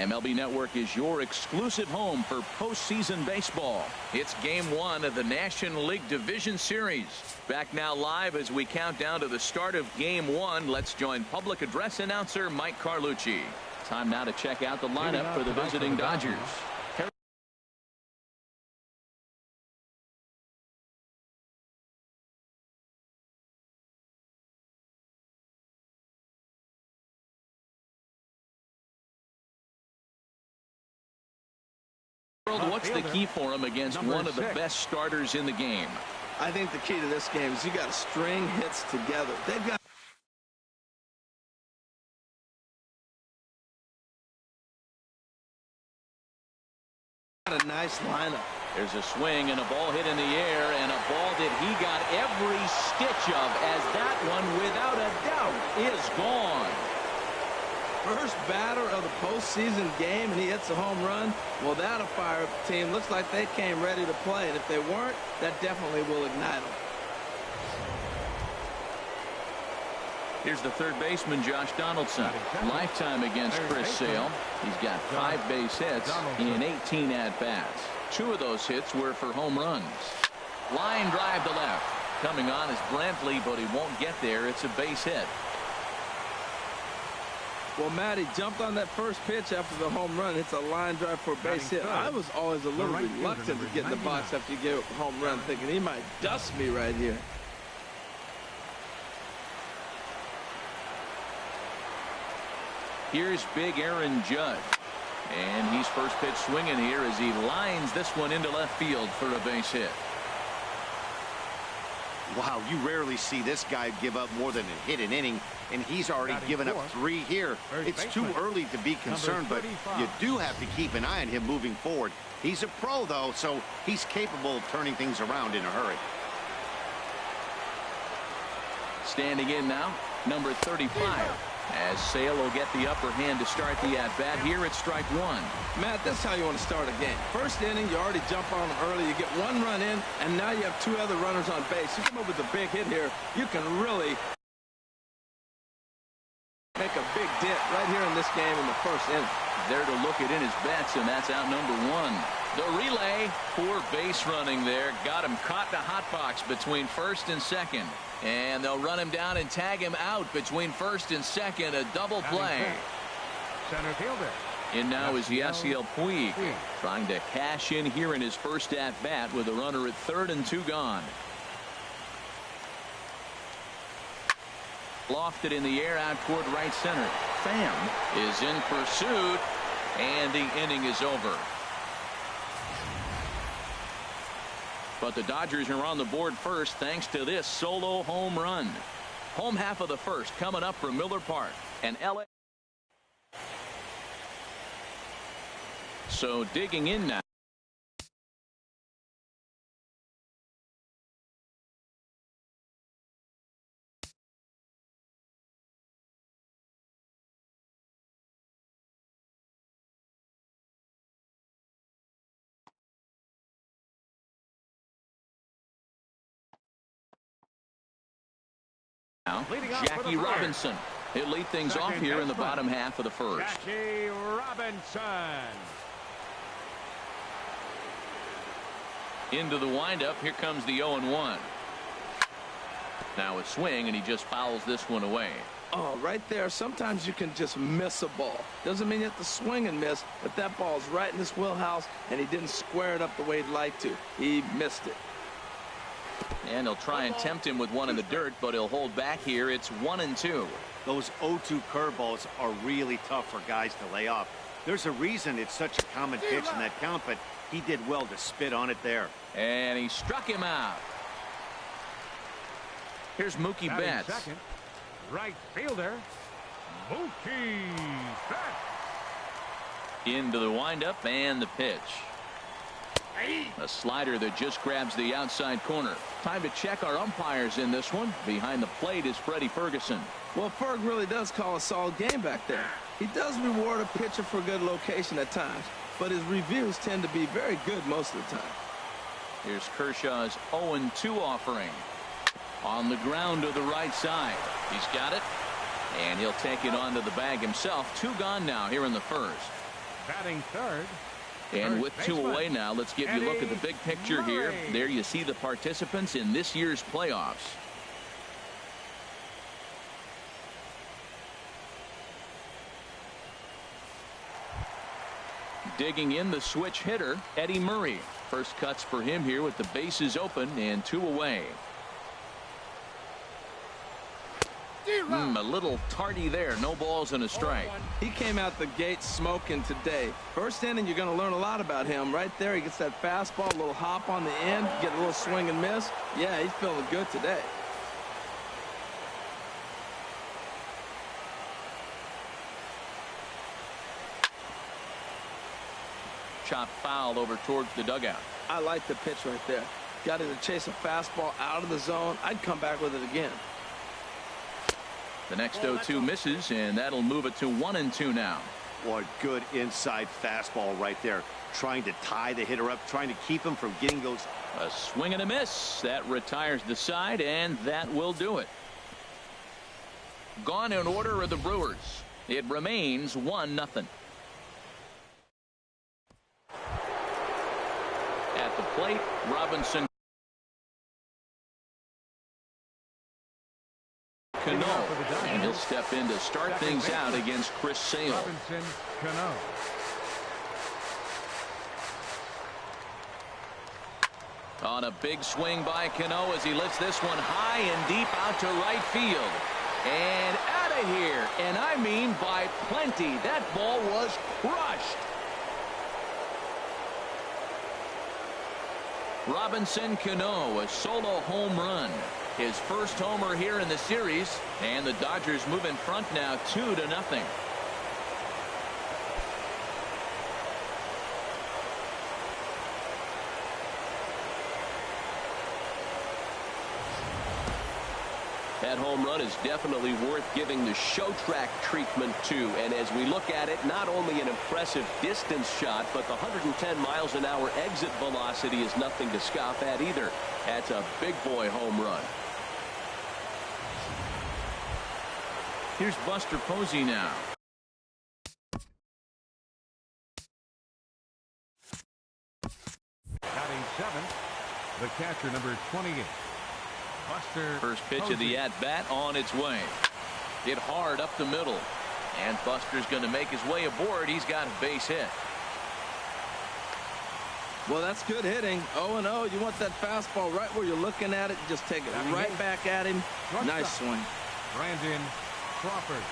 MLB Network is your exclusive home for postseason baseball. It's Game 1 of the National League Division Series. Back now live as we count down to the start of Game 1. Let's join public address announcer Mike Carlucci. Time now to check out the lineup for the visiting Dodgers. What's the key for him against one of the best starters in the game? I think the key to this game is you got to string hits together. They've got a nice lineup. There's a swing and a ball hit in the air, and a ball that he got every stitch of, as that one without a doubt is gone. First batter of the postseason game, and he hits a home run. Well, that'll fire up the team. Looks like they came ready to play, and if they weren't, that definitely will ignite them. Here's the third baseman, Josh Donaldson. Lifetime against Chris Sale. He's got 5 base hits in 18 at-bats. 2 of those hits were for home runs. Line drive to left. Coming on is Brantley, but he won't get there. It's a base hit. Well, Matty jumped on that first pitch after the home run. It's a line drive for a base hit. I was always a little reluctant to get in the box after you gave up a home run, thinking he might dust me right here. Here's big Aaron Judge. And he's first pitch swinging here as he lines this one into left field for a base hit. Wow, you rarely see this guy give up more than a hit an inning, and he's already given up 3 here. It's too early to be concerned, but you do have to keep an eye on him moving forward. He's a pro, though, so he's capable of turning things around in a hurry. Standing in now, number 35. As Sale will get the upper hand to start the at-bat here at strike 1. Matt, that's how you want to start a game. First inning, you already jump on them early. You get 1 run in, and now you have 2 other runners on base. You come up with a big hit here, you can really make a big dent right here in this game in the first inning. There to look it in his bets, and that's out number 1. The relay, poor base running there. Got him caught in the hot box between first and second. And they'll run him down and tag him out between first and second. A double play. Center fielder. In now is Yasiel Puig, trying to cash in here in his first at-bat with a runner at third and 2 gone. Lofted in the air out toward right center. Pham is in pursuit, and the inning is over. But the Dodgers are on the board first thanks to this solo home run. Home half of the first coming up from Miller Park and LA. So digging in now. Now, Jackie Robinson. He'll lead things off here in the bottom half of the first. Jackie Robinson. Into the windup. Here comes the 0-1. Now a swing, and he just fouls this one away. Oh, right there. Sometimes you can just miss a ball. Doesn't mean you have to swing and miss, but that ball's right in his wheelhouse, and he didn't square it up the way he'd like to. He missed it. And he'll try and tempt him with one in the dirt, but he'll hold back here. It's 1-2. Those 0-2 curveballs are really tough for guys to lay off. There's a reason it's such a common pitch in that count, but he did well to spit on it there. And he struck him out. Here's Mookie Betts. Second, right fielder, Mookie Betts. Into the windup and the pitch. A slider that just grabs the outside corner. Time to check our umpires in this one. Behind the plate is Freddie Ferguson. Well, Ferg really does call a solid game back there. He does reward a pitcher for good location at times, but his reviews tend to be very good most of the time. Here's Kershaw's 0-2 offering. On the ground to the right side. He's got it, and he'll take it onto the bag himself. 2 gone now here in the first. Batting third. And Third with two baseman. away now, let's give you a look at the big picture here. There you see the participants in this year's playoffs. Digging in, the switch hitter, Eddie Murray. First cuts for him here with the bases open and two away. A little tardy there. No balls and a strike. He came out the gate smoking today. First inning, you're going to learn a lot about him. Right there, he gets that fastball, a little hop on the end, get a little swing and miss. Yeah, he's feeling good today. Chop foul over towards the dugout. I like the pitch right there. Got him to chase a fastball out of the zone. I'd come back with it again. The next 0-2 misses, and that'll move it to 1-2 now. What good inside fastball right there. Trying to tie the hitter up, trying to keep him from getting those. A swing and a miss. That retires the side, and that will do it. Gone in order are the Brewers. It remains 1-0. At the plate, Robinson Cano, and he'll step in to start things out against Chris Sale. Robinson Cano. On a big swing by Cano as he lifts this one high and deep out to right field. And out of here. And I mean by plenty. That ball was crushed. Robinson Cano, a solo home run. His first homer here in the series, and the Dodgers move in front now 2-0. That home run is definitely worth giving the show track treatment to. And as we look at it, not only an impressive distance shot, but the 110 miles an hour exit velocity is nothing to scoff at either. That's a big boy home run. Here's Buster Posey now. Batting seventh, the catcher, number 28. Buster First pitch Posey. of the at-bat on its way. Hit hard up the middle. And Buster's going to make his way aboard. He's got a base hit. Well, that's good hitting. 0-0. You want that fastball right where you're looking at it. Just take it right back at him. Nice swing. Brandon Crawford.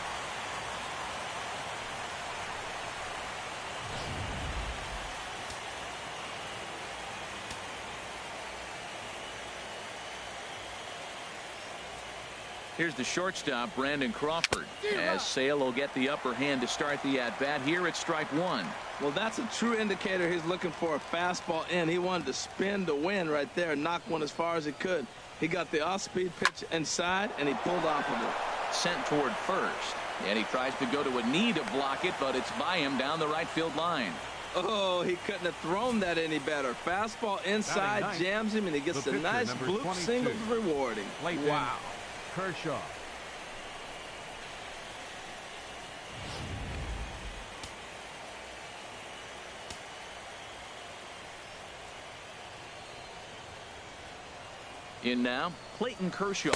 Here's the shortstop, Brandon Crawford, as Sale will get the upper hand to start the at-bat. Here it's strike one. Well, that's a true indicator he's looking for a fastball in. He wanted to spin to win right there, knock one as far as he could. He got the off-speed pitch inside, and he pulled off of it. Sent toward first, and he tries to go to a knee to block it, but it's by him down the right field line. Oh, he couldn't have thrown that any better. Fastball inside, jams him, and he gets a nice bloop single to reward him. Wow. Kershaw. In now, Clayton Kershaw,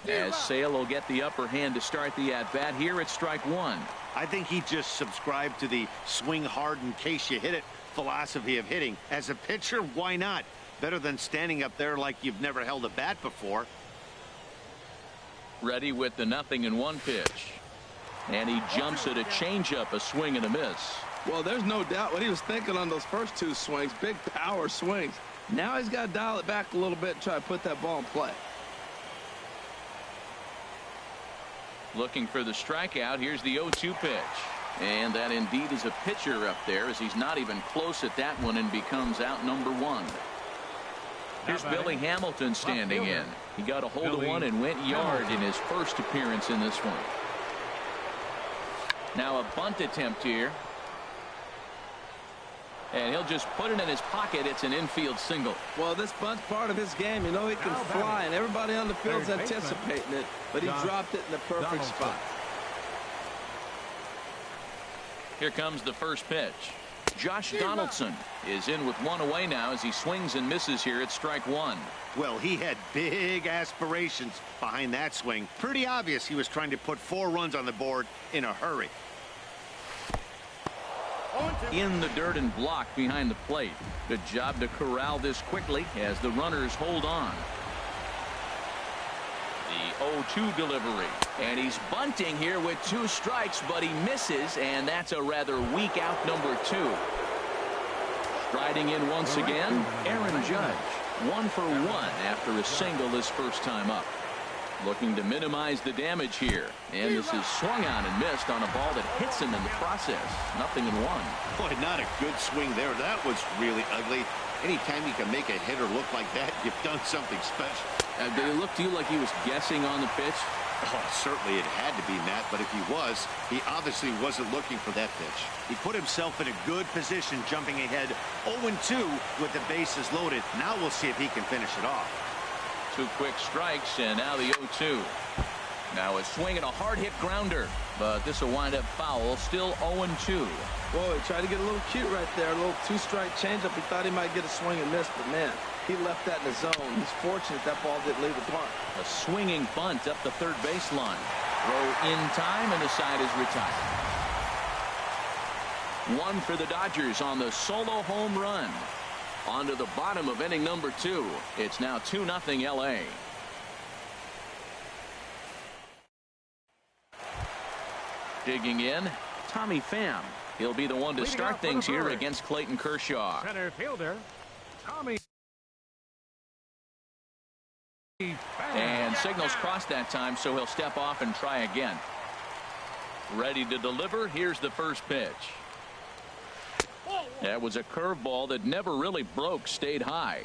as Sale will get the upper hand to start the at-bat. Here it's strike one. I think he just subscribed to the swing hard in case you hit it philosophy of hitting. As a pitcher, why not? Better than standing up there like you've never held a bat before. Ready with the 0-1 pitch. And he jumps at a changeup, a swing and a miss. Well, there's no doubt what he was thinking on those first two swings. Big power swings. Now he's got to dial it back a little bit and try to put that ball in play. Looking for the strikeout. Here's the 0-2 pitch. And that indeed is a pitcher up there, as he's not even close at that one and becomes out number one. Here's Billy Hamilton standing in. He got a hold of one and went yard in his first appearance in this one. Now a bunt attempt here. And he'll just put it in his pocket. It's an infield single. Well, this bunt's part of his game. You know he can fly, and everybody on the field's anticipating it, but he dropped it in the perfect spot. Here comes the first pitch. Josh Donaldson is in with one away now as he swings and misses here at strike one. Well, he had big aspirations behind that swing. Pretty obvious he was trying to put 4 runs on the board in a hurry. In the dirt and blocked behind the plate. Good job to corral this quickly as the runners hold on. The 0-2 delivery, and he's bunting here with 2 strikes, but he misses, and that's a rather weak out number 2. Striding in once again, Aaron Judge. 1 for 1 after a single his first time up. Looking to minimize the damage here, and this is swung on and missed on a ball that hits him in the process. Nothing in 1. Boy, not a good swing there. That was really ugly. Anytime you can make a hitter look like that, you've done something special. Did it look to you like he was guessing on the pitch? Oh, certainly it had to be, Matt, but if he was, he obviously wasn't looking for that pitch. He put himself in a good position jumping ahead 0-2 with the bases loaded. Now we'll see if he can finish it off. 2 quick strikes, and now the 0-2. Now a swing and a hard-hit grounder, but this will wind up foul. Still 0-2. Boy, he tried to get a little cute right there. A little 2-strike changeup. He thought he might get a swing and miss, but man, he left that in the zone. He's fortunate that ball didn't leave the park. A swinging bunt up the third baseline. Throw in time, and the side is retired. 1 for the Dodgers on the solo home run. On to the bottom of inning number 2. It's now 2-0 LA. Digging in, Tommy Pham. He'll be the one to start things here against Clayton Kershaw. Center fielder, Tommy. And signals crossed that time, so he'll step off and try again. Ready to deliver. Here's the first pitch. That was a curveball that never really broke, stayed high.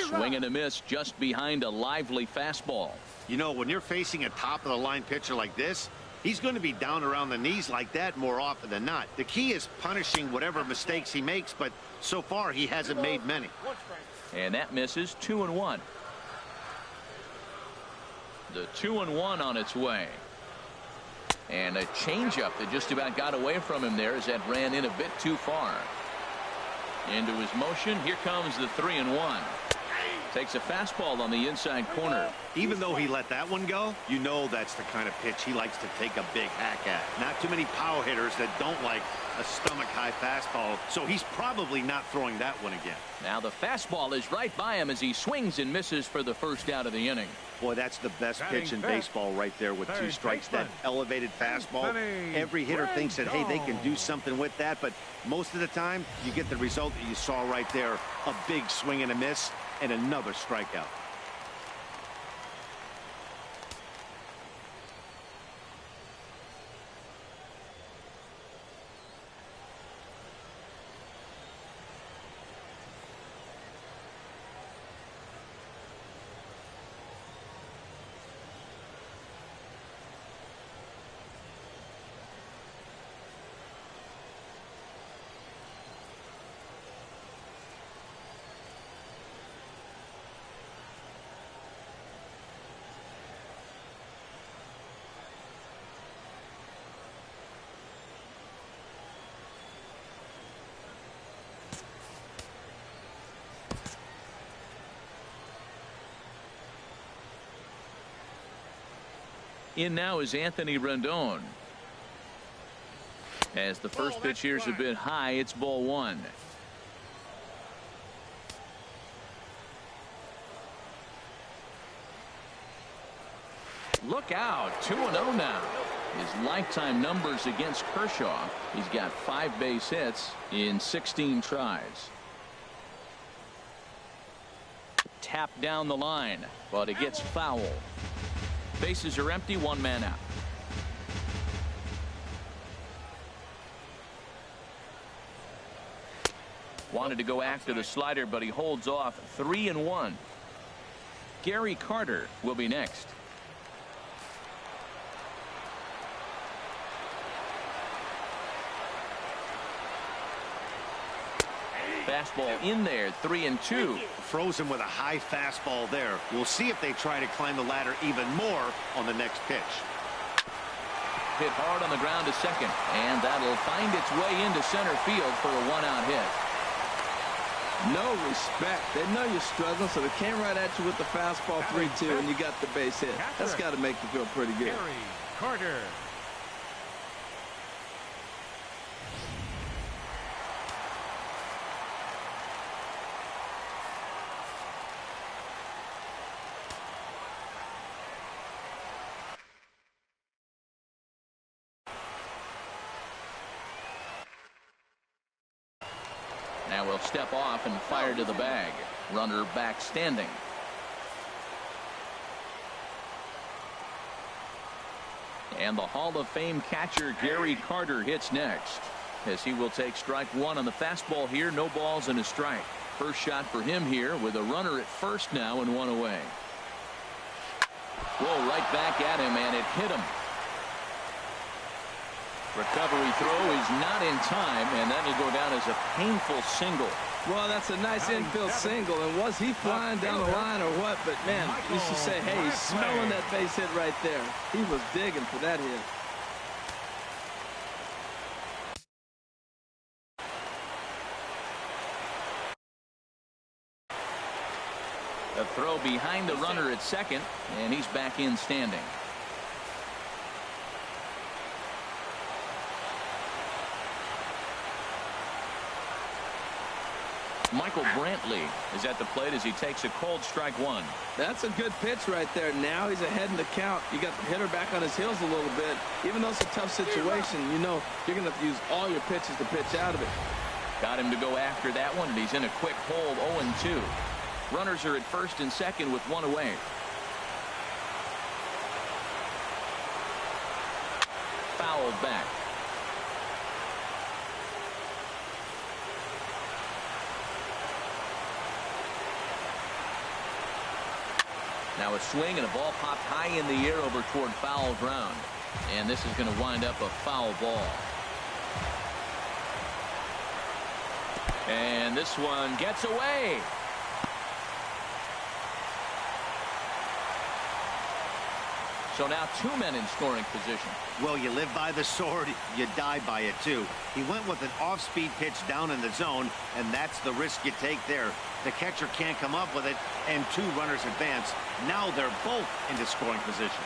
Swing and a miss just behind a lively fastball. You know, when you're facing a top-of-the-line pitcher like this, he's going to be down around the knees like that more often than not. The key is punishing whatever mistakes he makes, but so far he hasn't made many. And that misses. 2-1. The 2-1 on its way. And a changeup that just about got away from him there as that ran in a bit too far. Into his motion. Here comes the 3-1. Takes a fastball on the inside corner. Even though he let that one go, you know that's the kind of pitch he likes to take a big hack at. Not too many power hitters that don't like a stomach-high fastball, so he's probably not throwing that one again. Now the fastball is right by him as he swings and misses for the first out of the inning. Boy, that's the best pitch in baseball right there with 2 strikes. That elevated fastball. Every hitter thinks that, hey, they can do something with that, but most of the time you get the result that you saw right there. A big swing and a miss and another strikeout. In now is Anthony Rendon. As the first pitch here is a bit high, it's ball 1. Look out, 2-0 now. His lifetime numbers against Kershaw. He's got 5 base hits in 16 tries. Tapped down the line, but it gets foul. Bases are empty, 1 man out. Wanted to go after the slider, but he holds off. 3-1. Gary Carter will be next. Fastball in there, 3-2. Frozen with a high fastball there. We'll see if they try to climb the ladder even more on the next pitch. Hit hard on the ground to second, and that'll find its way into center field for a one-out hit. No respect. They know you're struggling, so they came right at you with the fastball 3-2, and you got the base hit. That's got to make you feel pretty good. Carter. Now we'll step off and fire to the bag. Runner back standing. And the Hall of Fame catcher Gary Carter hits next, as he will take strike one on the fastball here. No balls and a strike. First shot for him here with a runner at first now and one away. Roll right back at him, and it hit him. Recovery throw is not in time, and that'll go down as a painful single. Well, that's a nice infield single, and was he flying down the line or what? But, man, you should say, hey, he's smelling that base hit right there. He was digging for that hit. A throw behind the runner at second, and he's back in standing. Michael Brantley is at the plate as he takes a cold strike one. That's a good pitch right there. Now he's ahead in the count. You got the hitter back on his heels a little bit. Even though it's a tough situation, you know you're going to have to use all your pitches to pitch out of it. Got him to go after that one, and he's in a quick hold, 0-2. Runners are at first and second with one away. Fouled back. Now a swing and a ball popped high in the air over toward foul ground. And this is going to wind up a foul ball. And this one gets away. So now two men in scoring position. Well, you live by the sword, you die by it too. He went with an off-speed pitch down in the zone, and that's the risk you take there. The catcher can't come up with it, and two runners advance. Now they're both into scoring position.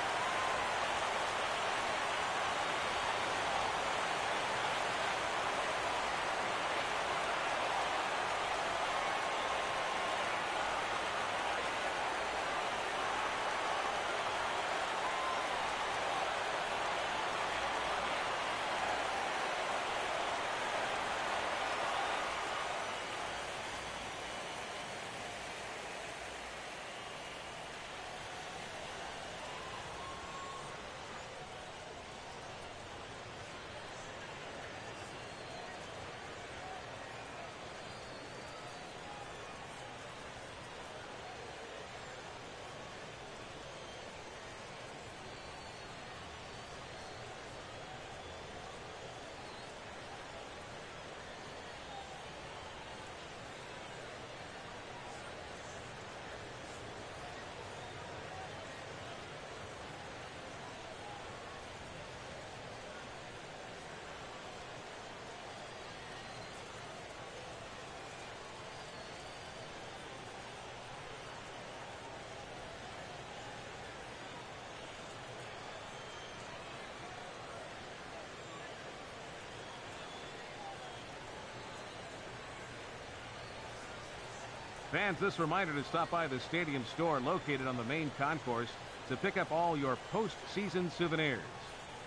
Fans, this reminder to stop by the stadium store located on the main concourse to pick up all your postseason souvenirs.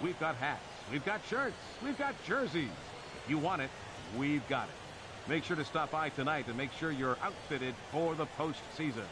We've got hats, we've got shirts, we've got jerseys. If you want it, we've got it. Make sure to stop by tonight and make sure you're outfitted for the postseason.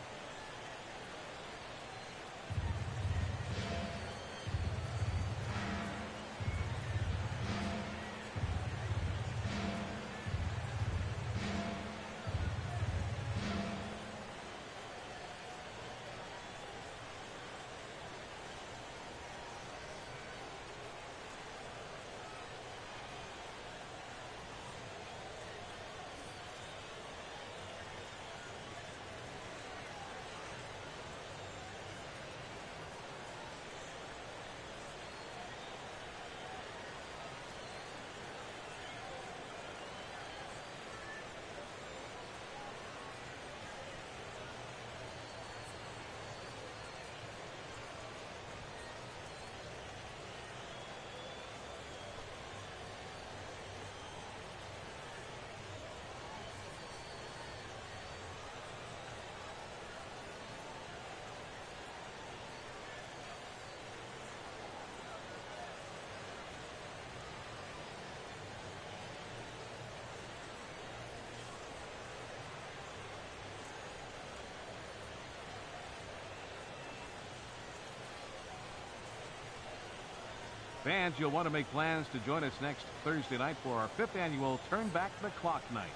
Fans, you'll want to make plans to join us next Thursday night for our 5th annual Turn Back the Clock night.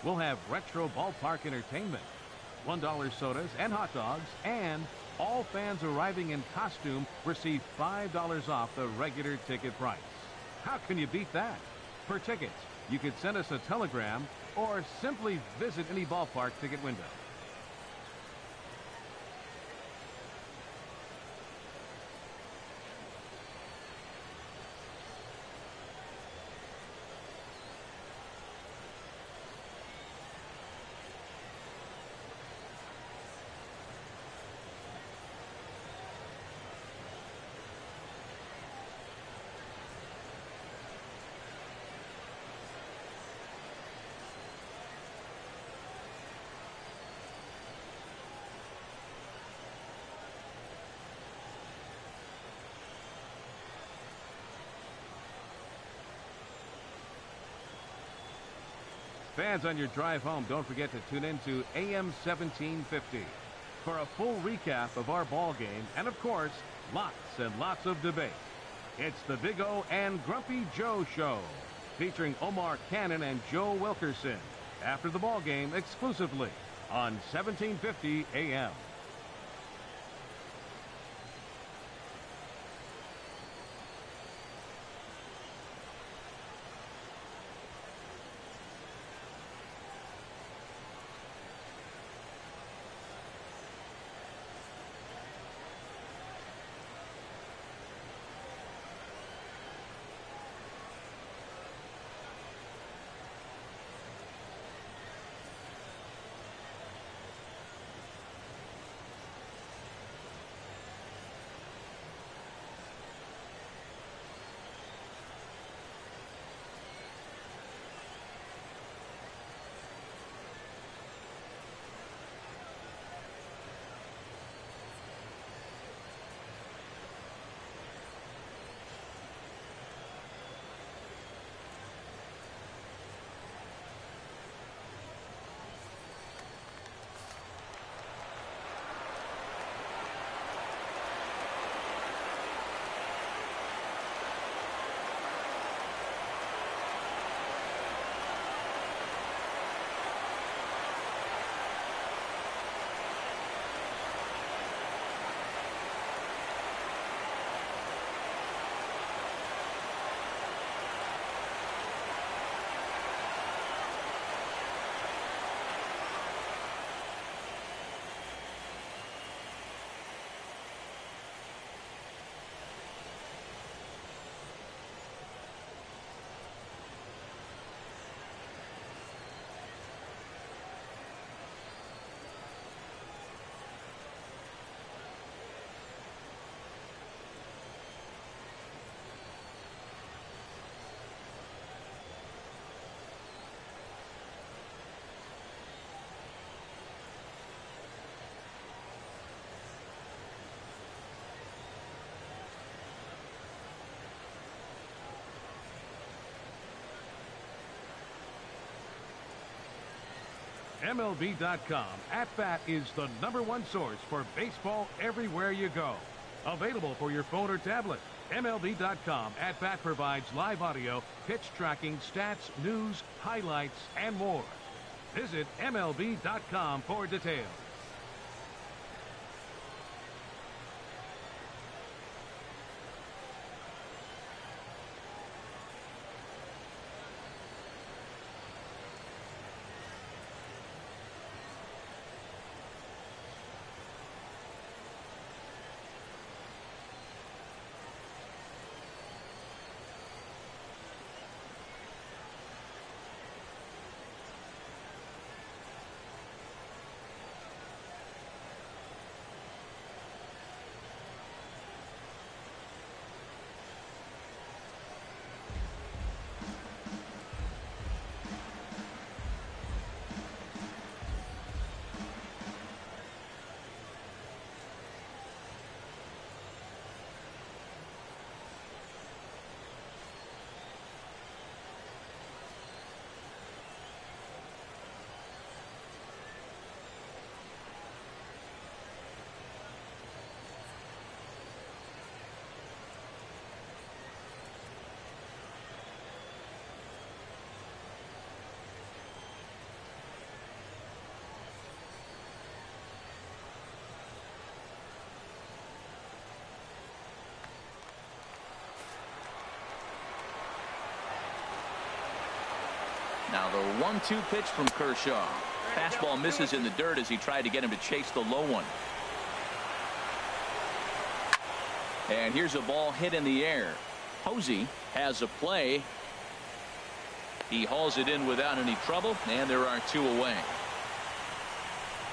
We'll have retro ballpark entertainment, $1 sodas and hot dogs, and all fans arriving in costume receive $5 off the regular ticket price. How can you beat that? For tickets, you could send us a telegram or simply visit any ballpark ticket window. Fans, on your drive home, don't forget to tune in to AM 1750 for a full recap of our ball game and, of course, lots and lots of debate. It's the Big O and Grumpy Joe Show, featuring Omar Cannon and Joe Wilkerson after the ball game exclusively on 1750 AM. MLB.com At-Bat is the #1 source for baseball everywhere you go. Available for your phone or tablet. MLB.com At-Bat provides live audio, pitch tracking, stats, news, highlights, and more. Visit MLB.com for details. Now the 1-2 pitch from Kershaw. Fastball misses in the dirt as he tried to get him to chase the low one. And here's a ball hit in the air. Posey has a play. He hauls it in without any trouble, and there are 2 away.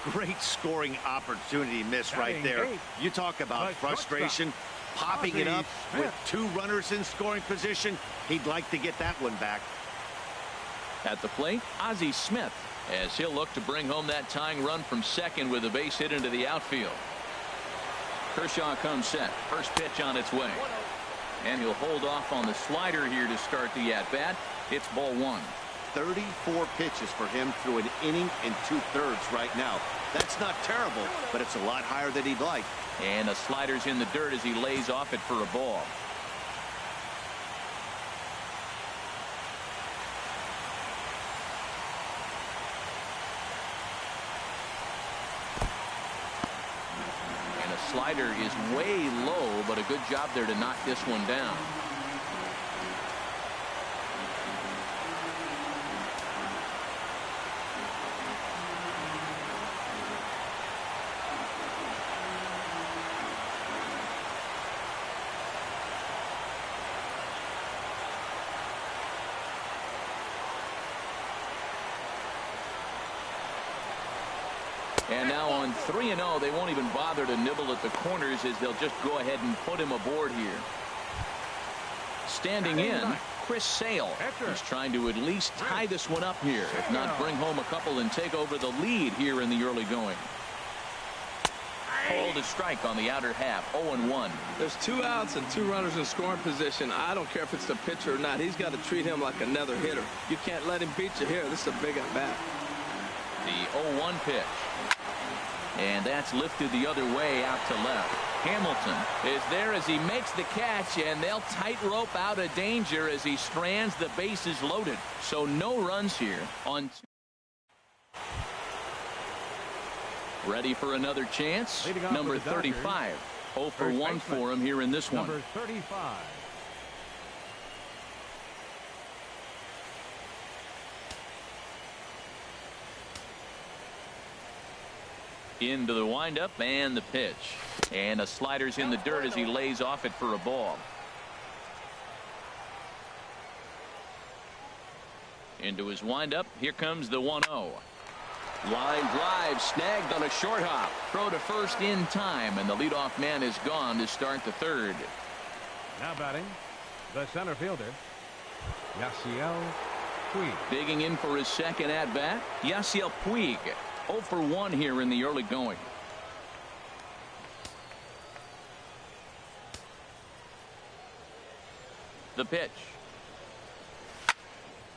Great scoring opportunity miss right there. You talk about frustration. Popping it up with 2 runners in scoring position. He'd like to get that one back. At the plate, Ozzie Smith, as he'll look to bring home that tying run from second with a base hit into the outfield. Kershaw comes set. First pitch on its way. And he'll hold off on the slider here to start the at-bat. It's ball 1. 34 pitches for him through an inning and 2/3 right now. That's not terrible, but it's a lot higher than he'd like. And the slider's in the dirt as he lays off it for a ball. And a slider is way low, but a good job there to knock this one down. And now on 3-0, they won't even bother to nibble at the corners as they'll just go ahead and put him aboard here. Standing in, Chris Sale. He's trying to at least tie this one up here, if not bring home a couple and take over the lead here in the early going. Called a strike on the outer half, 0-1. There's 2 outs and 2 runners in scoring position. I don't care if it's the pitcher or not. He's got to treat him like another hitter. You can't let him beat you here. This is a big at-bat. The 0-1 pitch. And that's lifted the other way out to left. Hamilton is there as he makes the catch, and they'll tightrope out of danger as he strands the bases loaded. So no runs here on. Ready for another chance. Number 35. 0 for 1 for him here in this one. Number 35. Into the windup and the pitch. And a slider's in the dirt as he lays off it for a ball. Into his windup. Here comes the 1-0. Line drive snagged on a short hop. Throw to first in time, and the leadoff man is gone to start the third. Now batting, the center fielder, Yasiel Puig. Digging in for his second at-bat, Yasiel Puig. 0 for 1 here in the early going. The pitch.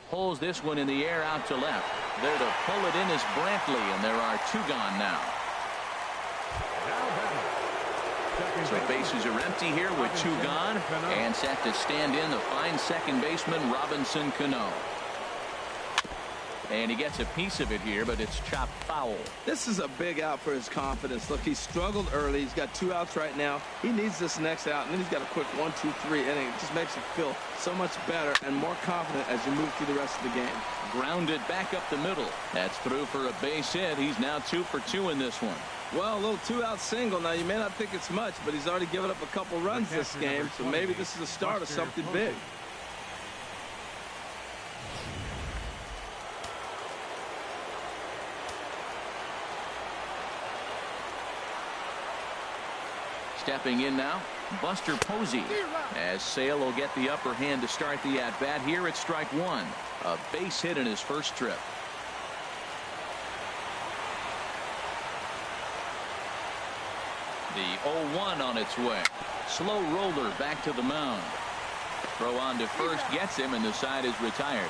Pulls this one in the air out to left. There to pull it in is Brantley, and there are 2 gone now. So bases are empty here with 2 gone, and set to stand in the fine second baseman Robinson Cano. And he gets a piece of it here, but it's chopped foul. This is a big out for his confidence. Look, he struggled early. He's got 2 outs right now. He needs this next out, and then he's got a quick 1, 2, 3 inning. It just makes him feel so much better and more confident as you move through the rest of the game. Grounded back up the middle. That's through for a base hit. He's now 2 for 2 in this one. Well, a little 2-out single. Now, you may not think it's much, but he's already given up a couple runs this game, so maybe this is the start of something big. Stepping in now, Buster Posey, as Sale will get the upper hand to start the at-bat here at strike 1. A base hit in his first trip. The 0-1 on its way. Slow roller back to the mound. Throw on to first gets him, and the side is retired.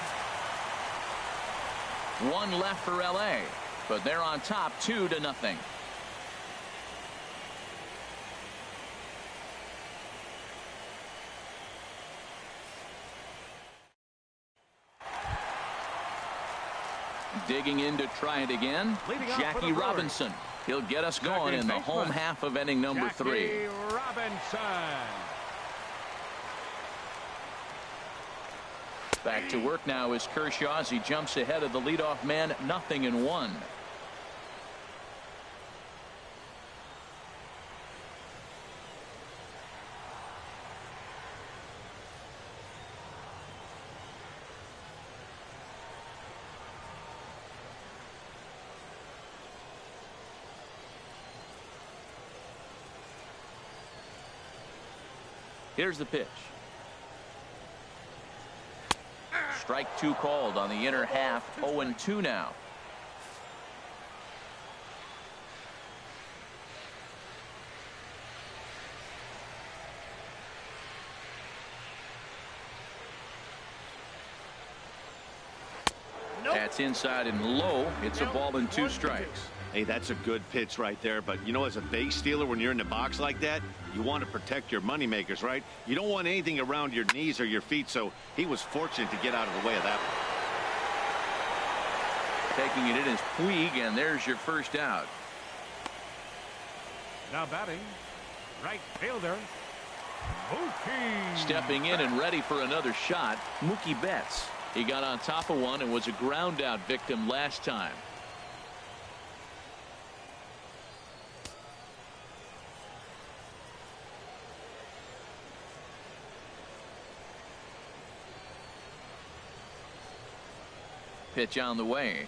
1 left for L.A., but they're on top 2-0. Digging in to try it again, Jackie Robinson. He'll get us going in the home half of inning number 3. Robinson. Back to work now is Kershaw as he jumps ahead of the leadoff man, 0-1. Here's the pitch. Strike 2 called on the inner half. 0-2 now. That's inside and low. It's a ball and 2 strikes. Hey, that's a good pitch right there. But, you know, as a base stealer, when you're in the box like that, you want to protect your moneymakers, right? You don't want anything around your knees or your feet, so he was fortunate to get out of the way of that one. Taking it in is Puig, and there's your first out. Now batting, right fielder, Mookie. Stepping in and ready for another shot, Mookie Betts. He got on top of one and was a ground out victim last time. Pitch on the way.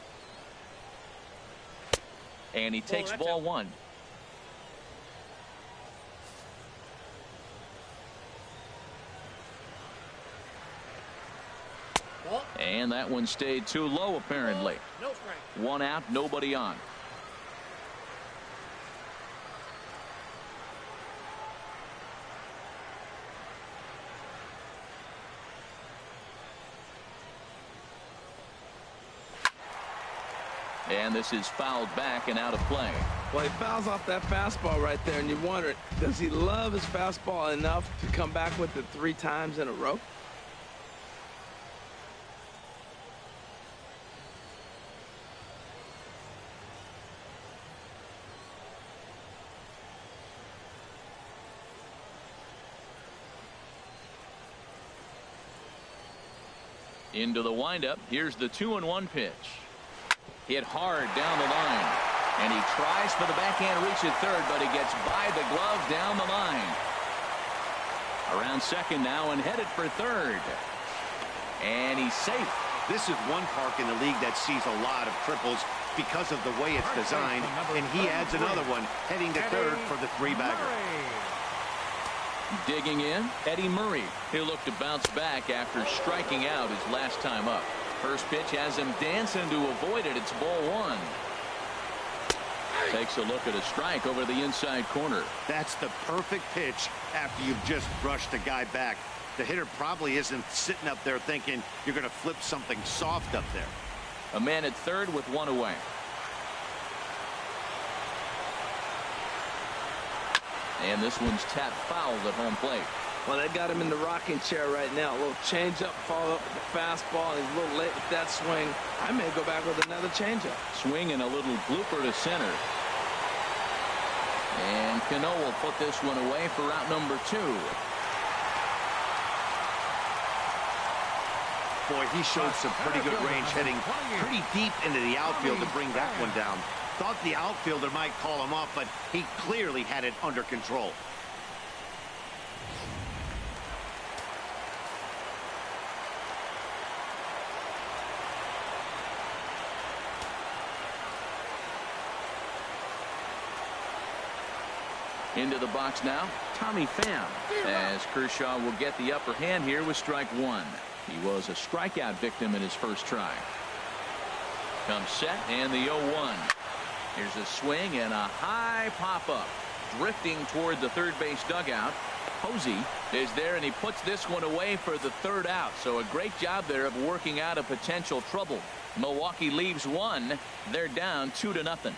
And he takes ball 1. And that one stayed too low apparently. No strike. 1 out, nobody on. And this is fouled back and out of play. Well, he fouls off that fastball right there, and you wonder, does he love his fastball enough to come back with it 3 times in a row? Into the windup. Here's the 2-1 pitch. Hit hard down the line. And he tries for the backhand reach at third, but he gets by the glove down the line. Around second now and headed for third. And he's safe. This is one park in the league that sees a lot of triples because of the way it's designed, and he adds another one heading to third for the 3-bagger. Digging in, Eddie Murray. He'll look to bounce back after striking out his last time up. First pitch has him dancing to avoid it. It's ball 1. Takes a look at a strike over the inside corner. That's the perfect pitch after you've just brushed a guy back. The hitter probably isn't sitting up there thinking you're going to flip something soft up there. A man at third with 1 away. And this one's tapped fouled at home plate. Well, they got him in the rocking chair right now. A little changeup, follow up with the fastball. He's a little late with that swing. I may go back with another changeup. Swing and a little blooper to center. And Cano will put this one away for out number 2. Boy, he showed some pretty good range heading pretty deep into the outfield to bring that one down. Thought the outfielder might call him off, but he clearly had it under control. Into the box now, Tommy Pham, as Kershaw will get the upper hand here with strike 1. He was a strikeout victim in his first try. Comes set and the 0-1. Here's a swing and a high pop-up. Drifting toward the third base dugout. Posey is there, and he puts this one away for the 3rd out. So a great job there of working out a potential trouble. Milwaukee leaves 1. They're down 2-0.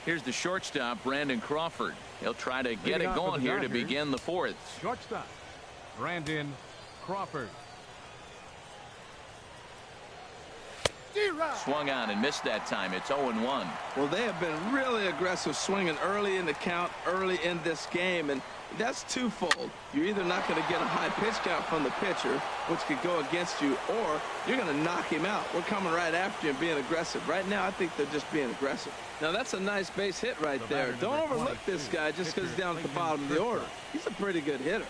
Here's the shortstop, Brandon Crawford. He'll try to get it going here to begin the 4th. Shortstop, Brandon Crawford. Swung on and missed that time. It's 0-1. Well, they have been really aggressive swinging early in the count, early in this game, and that's twofold. You're either not going to get a high pitch count from the pitcher, which could go against you, or you're going to knock him out. We're coming right after you and being aggressive. Right now, I think they're just being aggressive. Now, that's a nice base hit right there. Don't overlook this guy just because he's down at the bottom of the order. He's a pretty good hitter.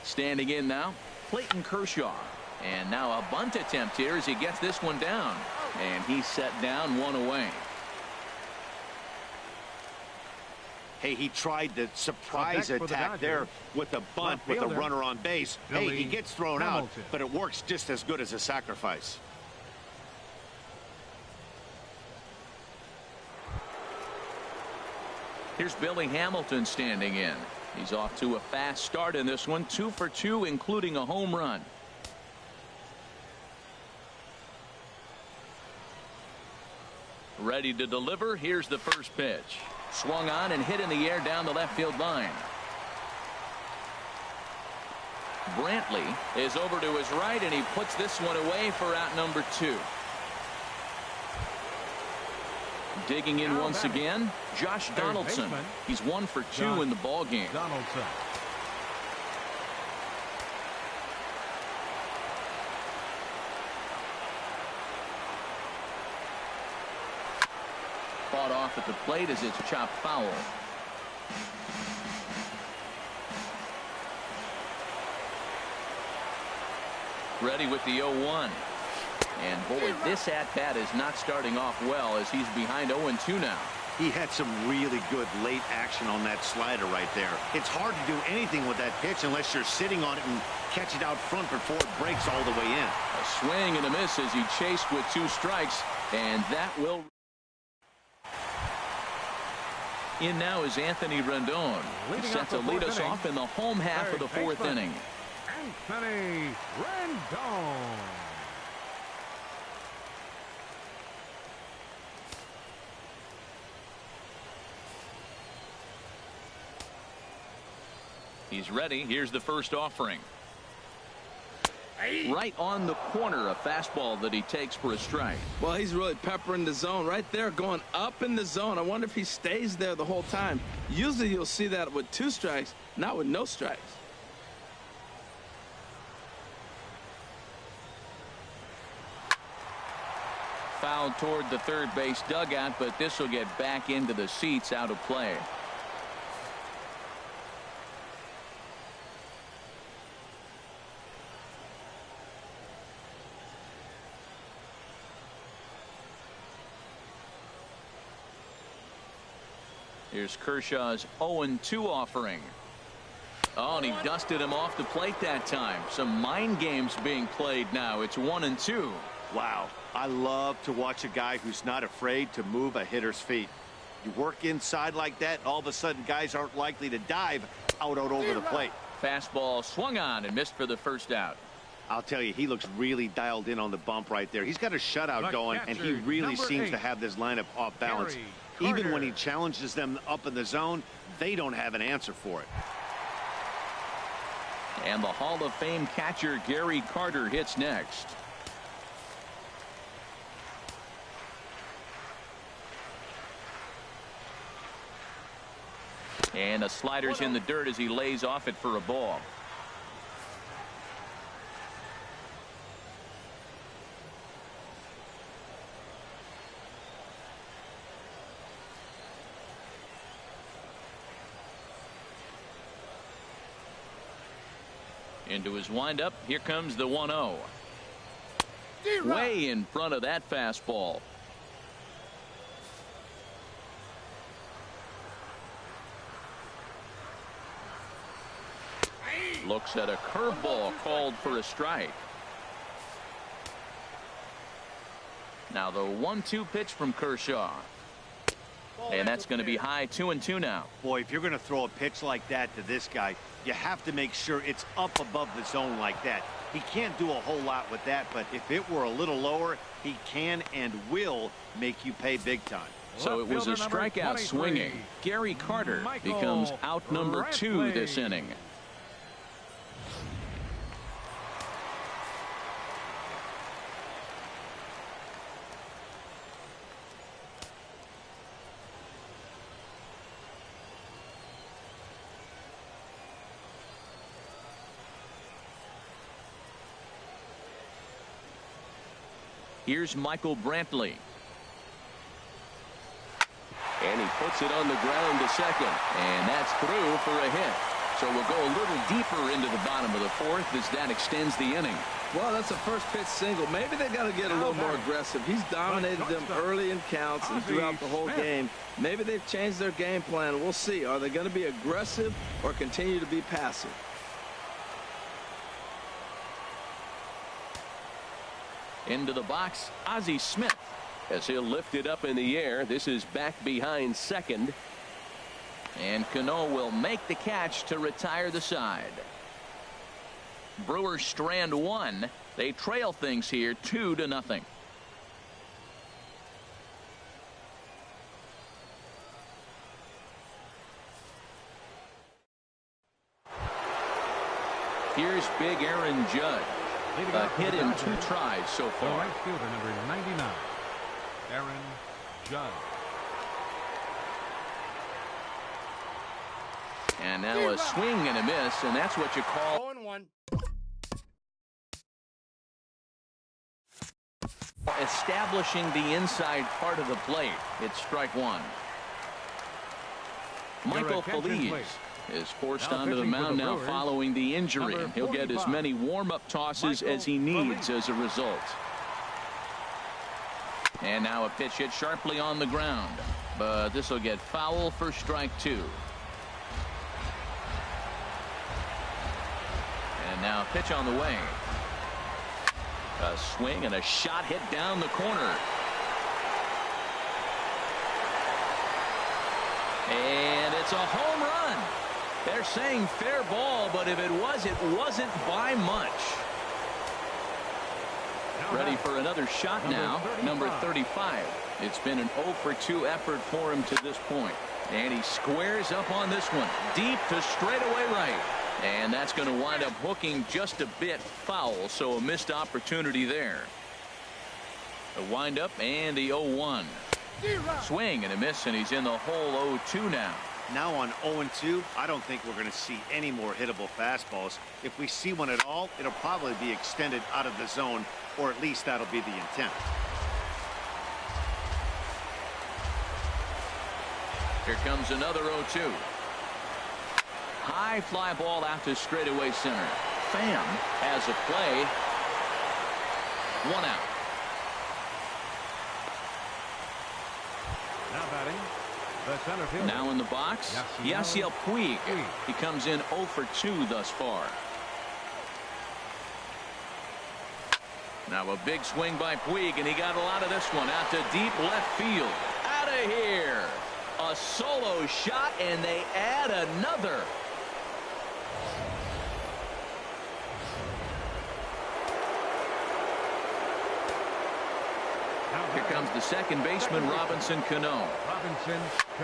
Standing in now, Clayton Kershaw. And now a bunt attempt here as he gets this one down. And he's set down, one away. Hey, he tried the surprise attack there with the bunt with a runner on base. Hey, he gets thrown out, but it works just as good as a sacrifice. Here's Billy Hamilton standing in. He's off to a fast start in this one, 2 for 2, including a home run. Ready to deliver. Here's the first pitch. Swung on and hit in the air down the left field line. Brantley is over to his right, and he puts this one away for out number 2. Digging in once again, Josh Donaldson. He's 1 for 2 in the ball game. Donaldson. Fought off at the plate as it's chopped foul. Ready with the 0-1. And boy, this at-bat is not starting off well as he's behind 0-2 now. He had some really good late action on that slider right there. It's hard to do anything with that pitch unless you're sitting on it and catch it out front before it breaks all the way in. A swing and a miss as he chased with 2 strikes, and that will... In now is Anthony Rendon. He's set to lead us off in the home half of the 4th inning. Anthony Rendon. He's ready. Here's the first offering. Right on the corner, a fastball that he takes for a strike. Well, he's really peppering the zone right there, going up in the zone. I wonder if he stays there the whole time. Usually you'll see that with 2 strikes, not with no strikes. Foul toward the third base dugout, but this will get back into the seats, out of play. Here's Kershaw's 0-2 offering. Oh, and he dusted him off the plate that time. Some mind games being played now. It's 1-2. Wow. I love to watch a guy who's not afraid to move a hitter's feet. You work inside like that, all of a sudden guys aren't likely to dive out over the plate. Fastball swung on and missed for the first out. I'll tell you, he looks really dialed in on the bump right there. He's got a shutout going, and he really seems to have this lineup off balance. Even when he challenges them up in the zone, they don't have an answer for it. And the Hall of Fame catcher Gary Carter hits next. And a slider's in the dirt as he lays off it for a ball. Into his windup. Here comes the 1-0. Way in front of that fastball. Looks at a curveball called for a strike. Now the 1-2 pitch from Kershaw. And that's going to be high 2-2 now. Boy, if you're going to throw a pitch like that to this guy, you have to make sure it's up above the zone like that. He can't do a whole lot with that, but if it were a little lower, he can and will make you pay big time. So it was a strikeout swinging. Gary Carter becomes out number 2 this inning. Here's Michael Brantley. And he puts it on the ground to second. And that's through for a hit. So we'll go a little deeper into the bottom of the 4th as that extends the inning. Well, that's a first pitch single. Maybe they got to get a little more aggressive. He's dominated them early in counts and throughout the whole game. Maybe they've changed their game plan. We'll see. Are they going to be aggressive or continue to be passive? Into the box, Ozzie Smith, as he'll lift it up in the air. This is back behind second. And Cano will make the catch to retire the side. Brewers strand 1. They trail things here 2-0. Here's big Aaron Judge. A hit in 2 tries so far. The right fielder, number 99, Aaron Judge. And now a swing and a miss, and that's what you call 0-1. establishing the inside part of the plate. It's strike 1. Michael Feliz is forced onto the mound now following the injury. He'll get as many warm-up tosses as he needs as a result. And now a pitch hit sharply on the ground, but this will get foul for strike 2. And now a pitch on the way. A swing and a shot hit down the corner. And it's a home run. They're saying fair ball, but if it wasn't by much. Ready for another shot now, number 35. It's been an 0 for 2 effort for him to this point. And he squares up on this one, deep to straightaway right. And that's going to wind up hooking just a bit foul, so a missed opportunity there. The windup and the 0-1. Swing and a miss, and he's in the hole 0-2 now. Now on 0-2, I don't think we're going to see any more hittable fastballs. If we see one at all, it'll probably be extended out of the zone, or at least that'll be the intent. Here comes another 0-2. High fly ball out to straightaway center. Pham has a play. 1 out. Now batting, the center fielder. Now in the box, Yasiel Puig. He comes in 0 for 2 thus far. Now a big swing by Puig, and he got a lot of this one out to deep left field. Out of here. A solo shot, and they add another. Here comes the second baseman, Robinson Cano.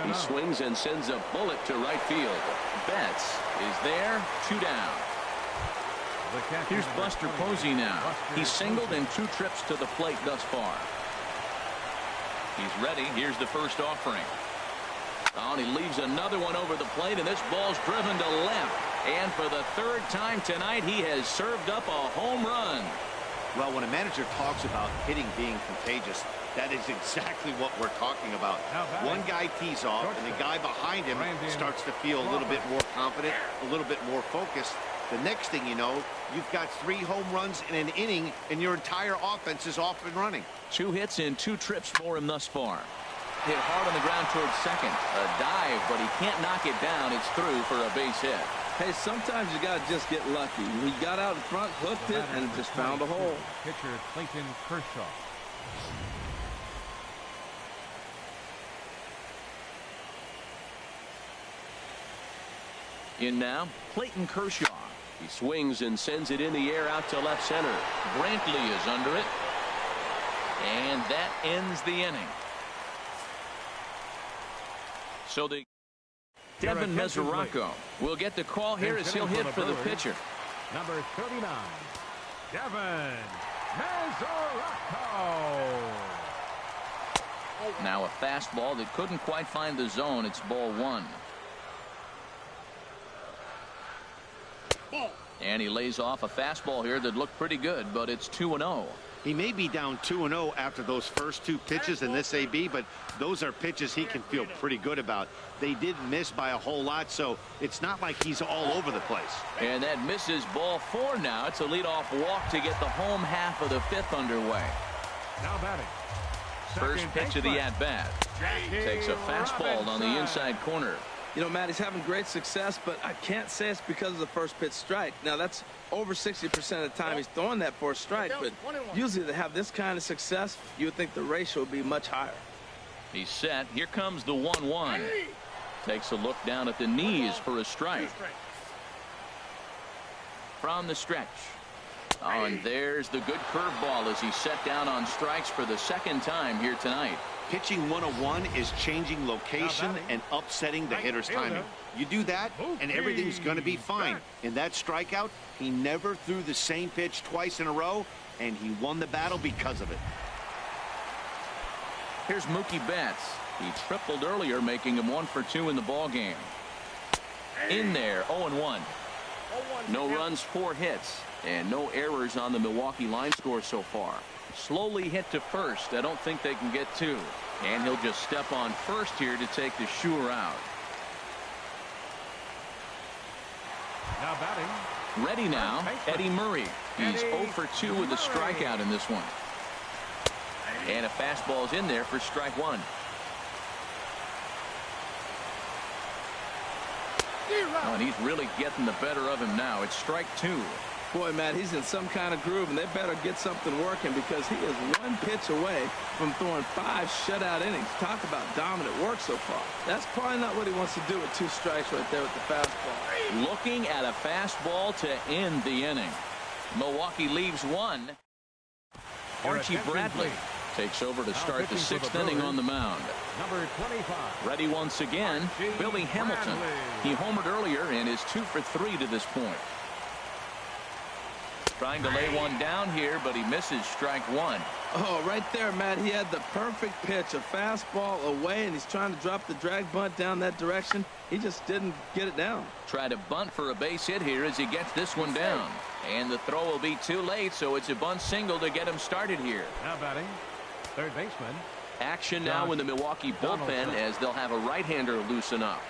He swings and sends a bullet to right field. Betts is there, 2 down. Here's Buster Posey now. He's singled in 2 trips to the plate thus far. He's ready. Here's the first offering. Oh, and he leaves another one over the plate, and this ball's driven to left. And for the 3rd time tonight, he has served up a home run. Well, when a manager talks about hitting being contagious, that is exactly what we're talking about. One guy tees off, and the guy behind him starts to feel a little bit more confident, a little bit more focused. The next thing you know, you've got 3 home runs in an inning, and your entire offense is off and running. 2 hits in 2 trips for him thus far. Hit hard on the ground towards second. A dive, but he can't knock it down. It's through for a base hit. Hey, sometimes you got to just get lucky. He got out in front, hooked it, and just found a hole. Pitcher Clayton Kershaw. In now, Clayton Kershaw. He swings and sends it in the air out to left center. Brantley is under it. And that ends the inning. So the Devin Mesoraco will get the call here as he'll hit for the pitcher. Number 39, Devin Mesoraco. Now a fastball that couldn't quite find the zone. It's ball one. And he lays off a fastball here that looked pretty good, but it's 2-0. He may be down 2-0 after those first two pitches in this AB, but those are pitches he can feel pretty good about. They did miss by a whole lot, so it's not like he's all over the place. And that misses ball four now. It's a leadoff walk to get the home half of the fifth underway. Now batting. First pitch of the at-bat. Takes a fastball on the inside corner. You know, Matt, he's having great success, but I can't say it's because of the first pitch strike. Now, that's over 60% of the time he's throwing that for a strike, but usually to have this kind of success, you would think the ratio would be much higher. He's set. Here comes the 1-1. Takes a look down at the knees for a strike. From the stretch. Oh, and there's the good curveball as he's set down on strikes for the second time here tonight. Pitching 101 is changing location and upsetting the hitter's timing. You do that, and everything's going to be fine. In that strikeout, he never threw the same pitch twice in a row, and he won the battle because of it. Here's Mookie Betts. He tripled earlier, making him 1 for 2 in the ballgame. In there, 0-1. No runs, 4 hits, and no errors on the Milwaukee line score so far. Slowly hit to first. I don't think they can get 2. And he'll just step on first here to take the Shure out. Now batting. Ready now, Eddie Murray. He's 0 for 2 with a strikeout in this one. And a fastball's in there for strike 1. Oh, and he's really getting the better of him now. It's strike 2. Boy, Matt, he's in some kind of groove, and they better get something working because he is 1 pitch away from throwing 5 shutout innings. Talk about dominant work so far. That's probably not what he wants to do with 2 strikes right there with the fastball. Looking at a fastball to end the inning. Milwaukee leaves 1. Archie Bradley takes over to start the 6th inning on the mound. Number 25. Ready once again, Billy Hamilton. He homered earlier and is 2 for 3 to this point. Trying to lay one down here, but he misses strike 1. Oh, right there, Matt. He had the perfect pitch, a fastball away, and he's trying to drop the drag bunt down that direction. He just didn't get it down. Try to bunt for a base hit here as he gets this one down. And the throw will be too late, so it's a bunt single to get him started here. Now batting, third baseman. Action now in the Milwaukee bullpen as they'll have a right-hander loosen up.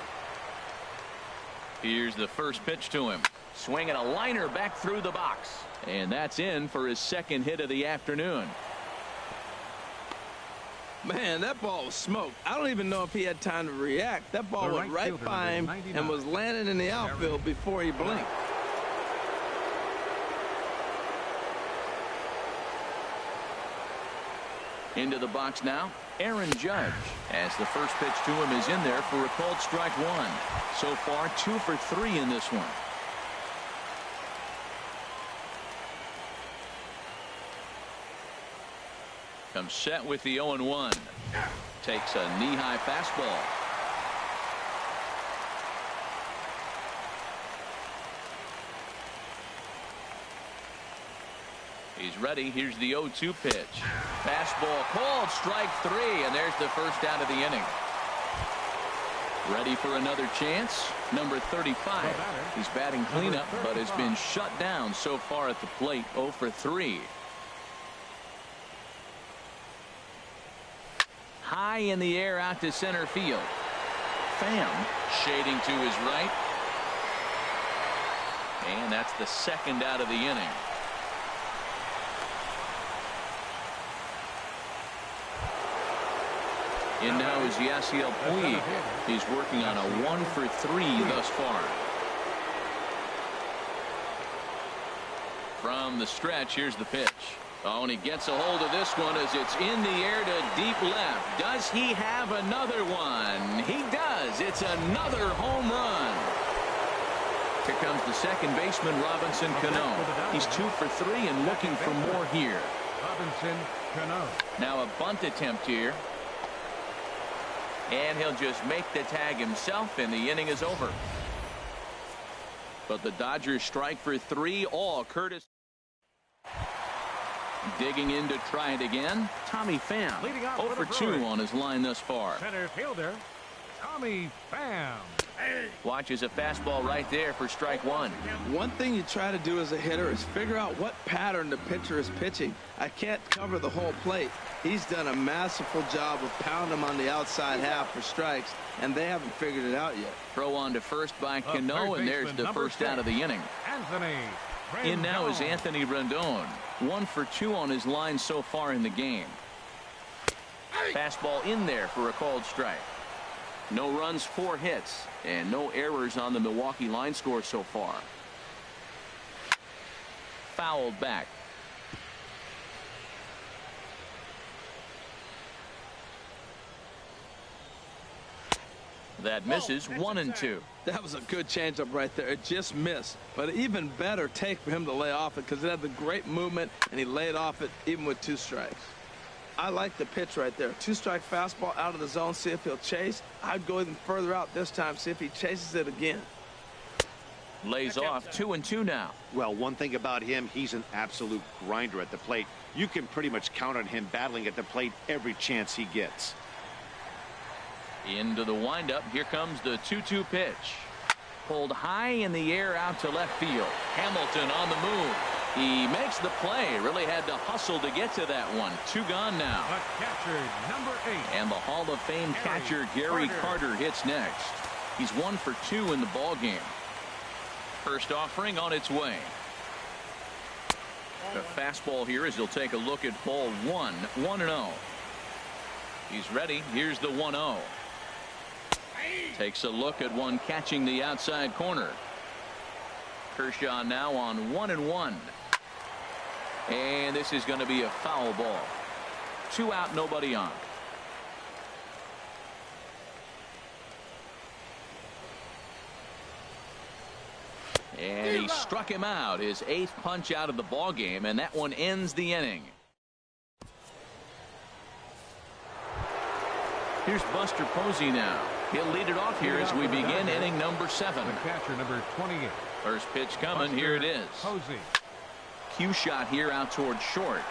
Here's the first pitch to him. Swinging a liner back through the box. And that's in for his second hit of the afternoon. Man, that ball was smoked. I don't even know if he had time to react. That ball went right by him and was landing in the outfield before he blinked. Into the box now, Aaron Judge, as the first pitch to him is in there for a called strike 1. So far, 2 for 3 in this one. Comes set with the 0-1. Takes a knee-high fastball. He's ready. Here's the 0-2 pitch. Fastball called, strike 3, and there's the first out of the inning. Ready for another chance. Number 35. He's batting cleanup, but has been shut down so far at the plate. 0 for 3. High in the air out to center field. Pham shading to his right. And that's the second out of the inning. In now is Yasiel Puig. He's working on a 1 for 3 thus far. From the stretch, here's the pitch. Oh, and he gets a hold of this one as it's in the air to deep left. Does he have another one? He does. It's another home run. Here comes the second baseman, Robinson Cano. He's 2 for 3 and looking for more here. Robinson Cano. Now a bunt attempt here. And he'll just make the tag himself, and the inning is over. But the Dodgers strike for 3, all Curtis. Digging in to try it again. Tommy Pham. 0 for 2 on his line thus far. Center fielder, Tommy Pham. Watches a fastball right there for strike 1. One thing you try to do as a hitter is figure out what pattern the pitcher is pitching. I can't cover the whole plate. He's done a masterful job of pounding him on the outside half for strikes, and they haven't figured it out yet. Throw on to first by Cano, and there's the first out of the inning. Anthony In now is Rendon. Anthony Rendon. 1 for 2 on his line so far in the game. Fastball in there for a called strike. No runs, 4 hits, and no errors on the Milwaukee line score so far. Fouled back. That misses. 1 and 2. That was a good changeup right there. It just missed. But an even better take for him to lay off it because it had the great movement, and he laid off it even with 2 strikes. I like the pitch right there. 2-strike fastball out of the zone. See if he'll chase. I'd go even further out this time. See if he chases it again. Lays off. 2 and 2 now. Well, one thing about him, he's an absolute grinder at the plate. You can pretty much count on him battling at the plate every chance he gets. Into the windup. Here comes the 2-2 pitch. Pulled high in the air out to left field. Hamilton on the move. He makes the play. Really had to hustle to get to that one. 2 gone now. The catcher, number 8. And the Hall of Fame catcher Gary Carter hits next. He's 1 for 2 in the ball game. First offering on its way. The fastball here as he'll take a look at ball 1. 1-0. He's ready. Here's the 1-0. Takes a look at one catching the outside corner. Kershaw now on 1-1. And this is going to be a foul ball. 2 out, nobody on. And he struck him out. His 8th punch out of the ball game, and that one ends the inning. Here's Buster Posey now. He'll lead it off here as we begin inning number 7. The catcher, number 28. First pitch coming. Here it is. Posey. Cue shot here out toward short.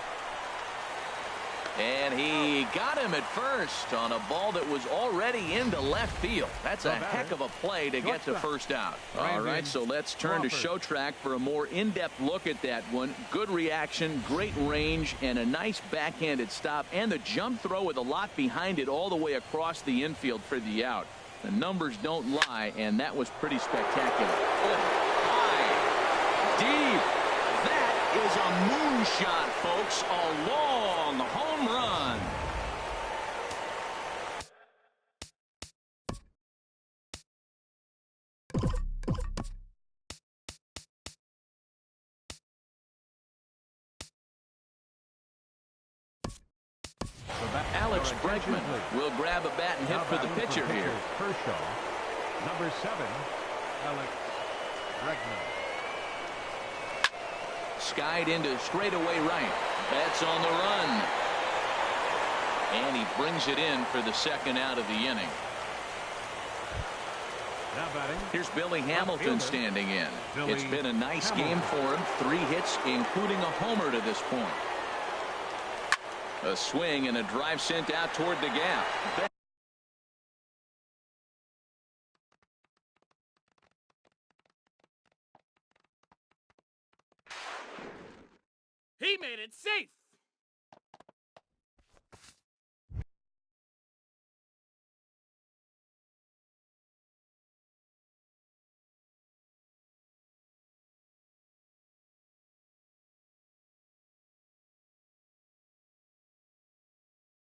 And he got him at first on a ball that was already into left field. That's a heck of a play to get to first out. All right, so let's turn to show track for a more in-depth look at that one. Good reaction, great range, and a nice backhanded stop. And the jump throw with a lot behind it all the way across the infield for the out. The numbers don't lie, and that was pretty spectacular. Oh, high, deep. That is a moonshot, folks. A long home run. Alex Bregman will grab a bat and hit for the pitcher here. Kershaw, number 7, Alex Bregman. Skied into straightaway right. That's on the run. And he brings it in for the second out of the inning. Now batting. Here's Billy Hamilton standing in. It's been a nice game for him. 3 hits, including a homer to this point. A swing and a drive sent out toward the gap. He made it safe.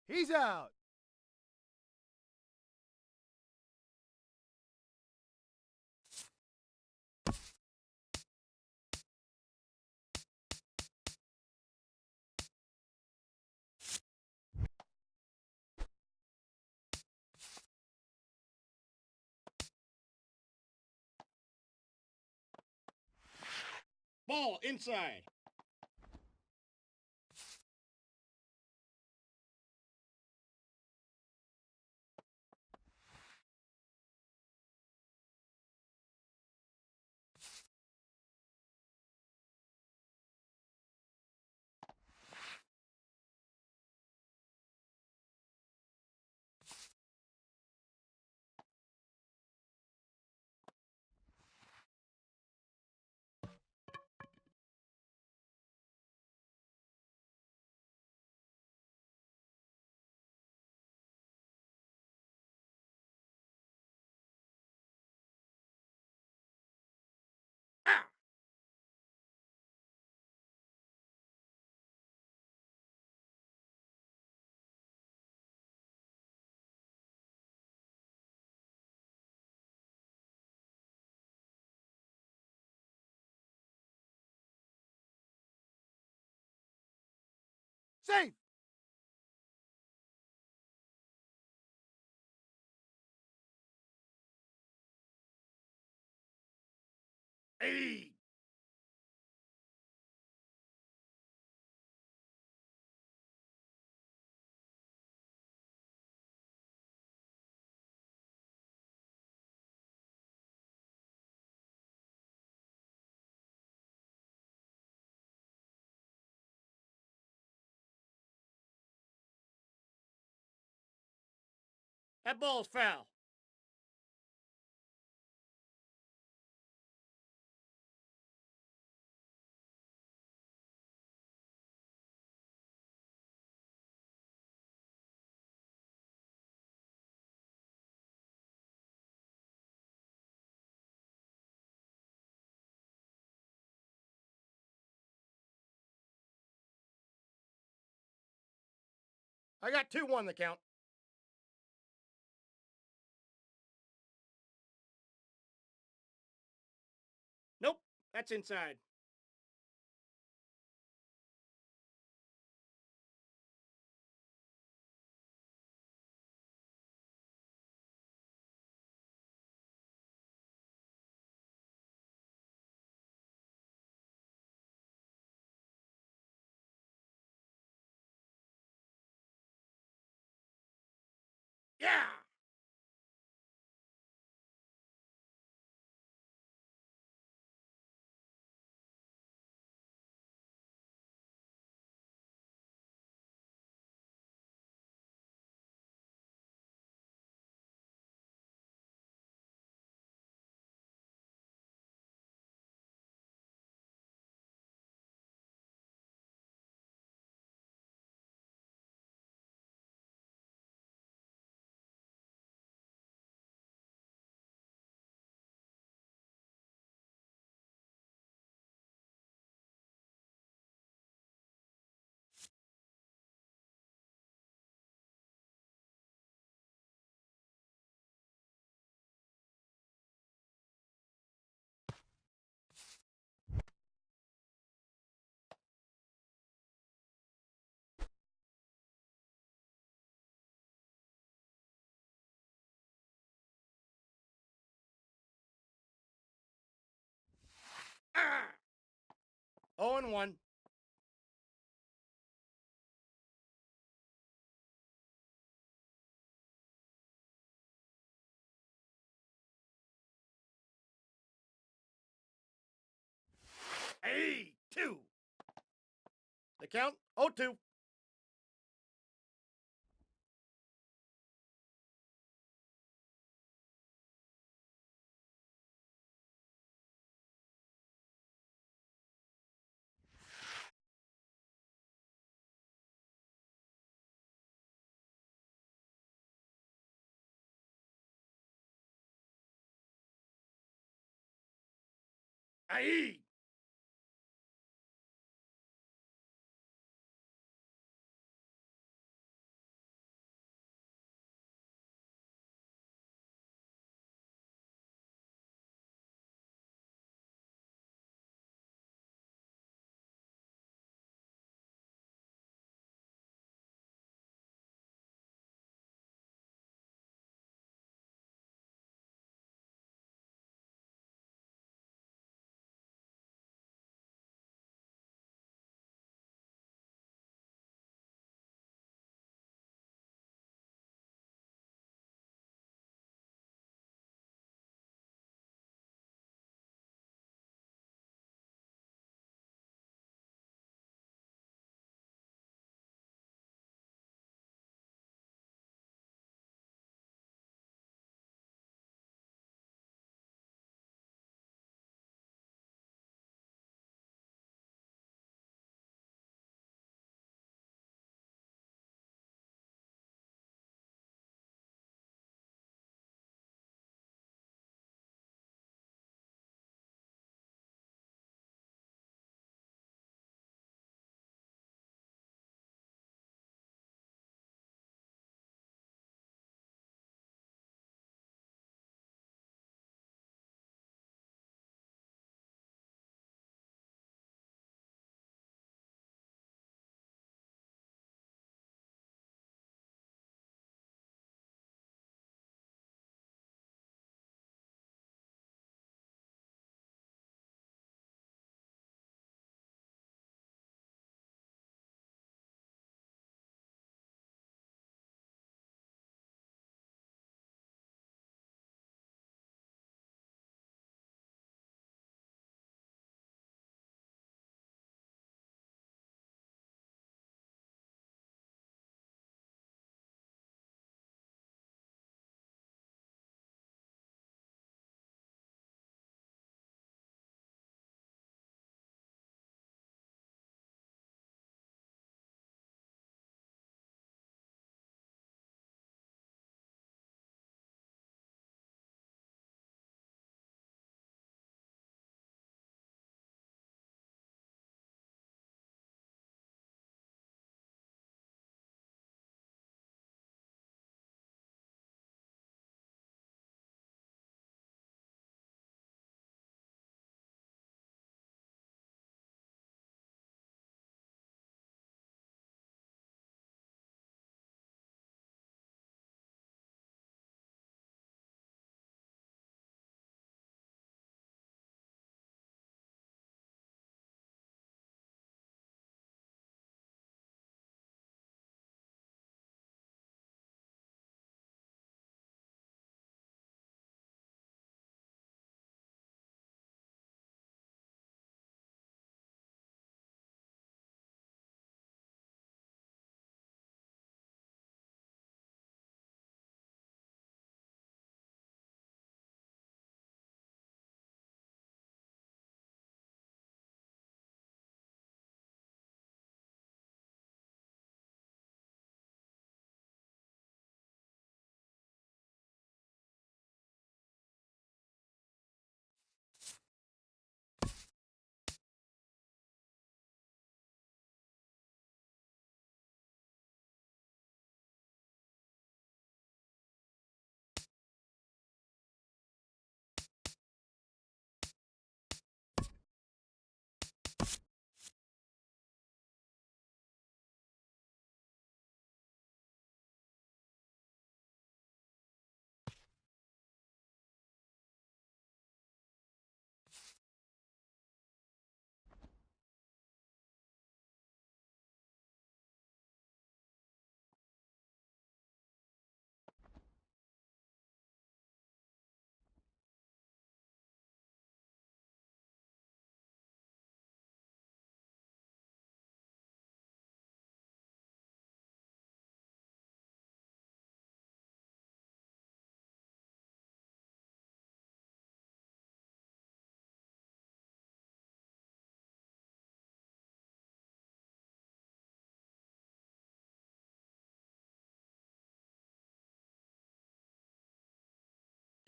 He's out. Ball inside. Safe. Hey. That ball's foul. I got 2-1 the count. Nope, that's inside. Yeah. Ah. 0-1. Hey, 2. The count, 0-2. Aye.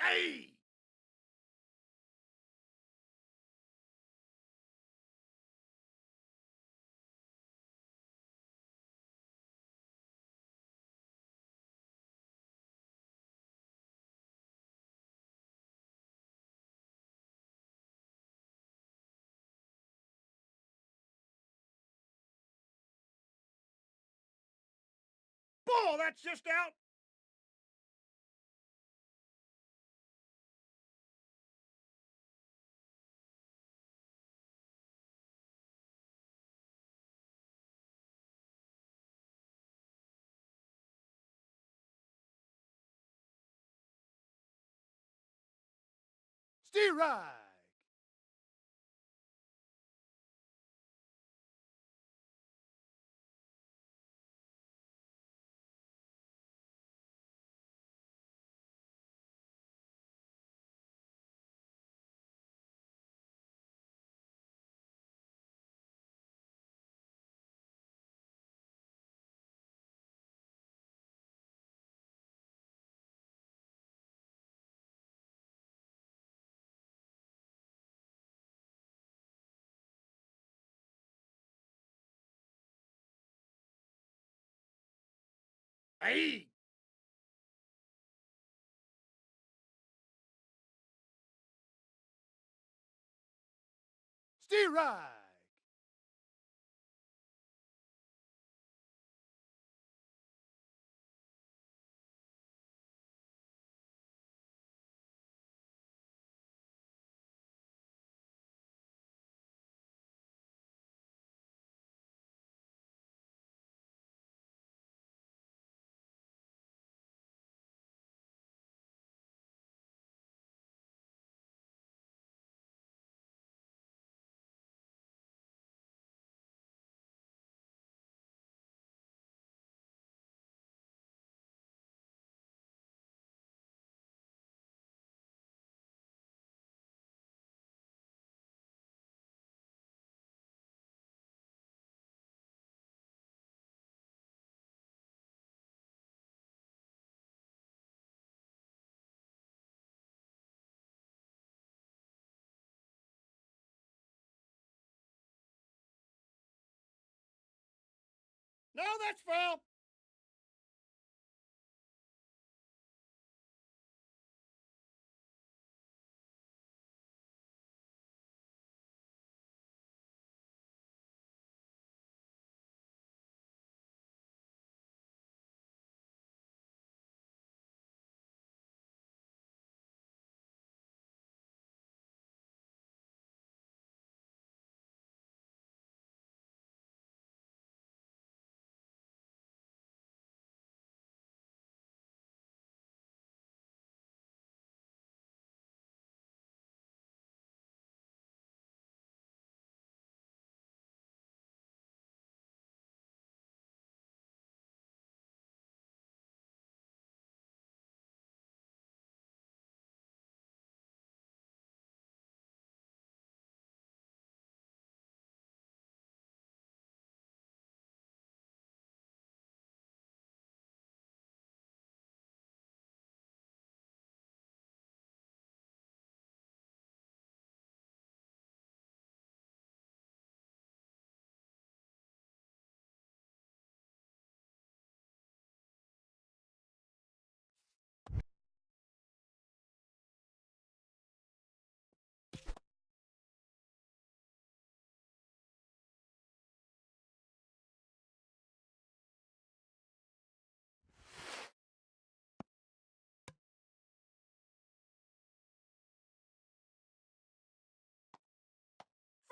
Hey! Ball, that's just out. Strike. Hey! Strike. No, that's foul.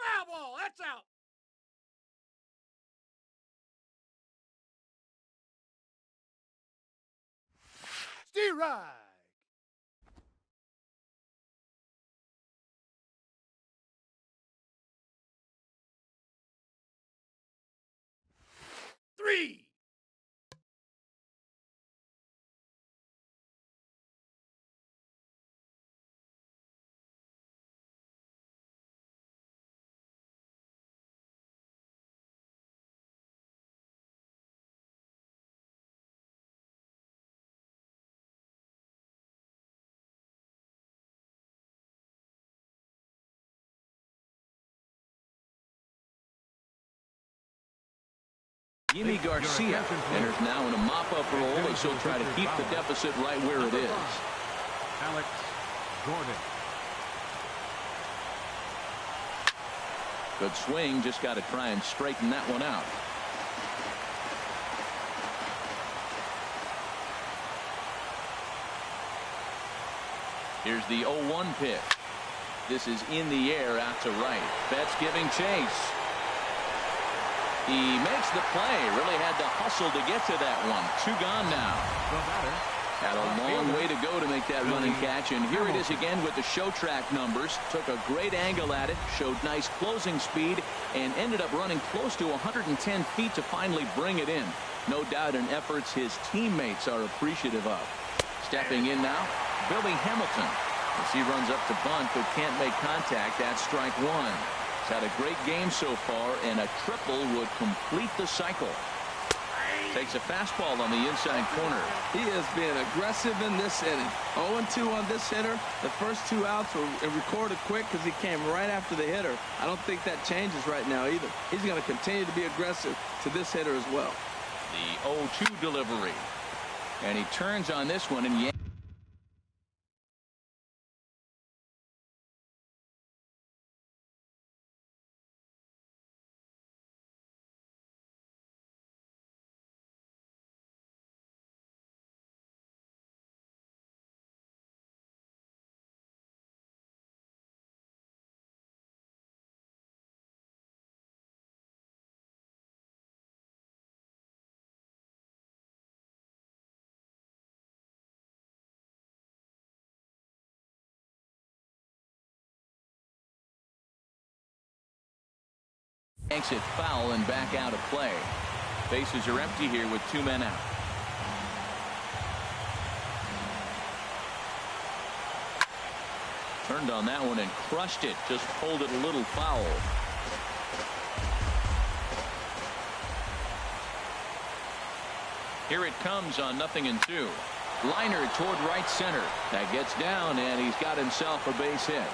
Foul ball, that's out. Strike. Three. Yimi Garcia enters now in a mop-up role as he'll try to keep the deficit right where it is. Alex Gordon. Good swing, just got to try and straighten that one out. Here's the 0-1 pitch. This is in the air out to right. Betts giving chase. He makes the play. Really had to hustle to get to that one. 2 gone now. Had a long way to go to make that running catch, and here it is again with the show track numbers. Took a great angle at it, showed nice closing speed, and ended up running close to 110 feet to finally bring it in. No doubt in efforts his teammates are appreciative of. Stepping in now, Billy Hamilton, as he runs up to bunt but can't make contact. That's strike 1. He's had a great game so far, and a triple would complete the cycle. Takes a fastball on the inside corner. He is being aggressive in this inning. 0-2 on this hitter. The first 2 outs were recorded quick because he came right after the hitter. I don't think that changes right now either. He's going to continue to be aggressive to this hitter as well. The 0-2 delivery. And he turns on this one and yanks it foul and back out of play. Bases are empty here with 2 men out. Turned on that one and crushed it. Just pulled it a little foul. Here it comes on 0-2. Liner toward right center. That gets down, and he's got himself a base hit.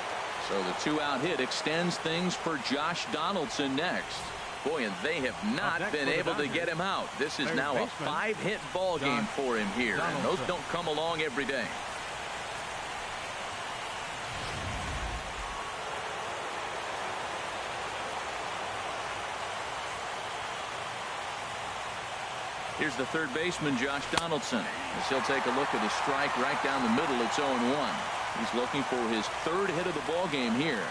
So the 2-out hit extends things for Josh Donaldson next. Boy, and they have not been able to get him out. This is now a 5-hit ball game for him here, and those don't come along every day. Here's the third baseman, Josh Donaldson, as he'll take a look at a strike right down the middle. It's 0-1. He's looking for his 3rd hit of the ball game here.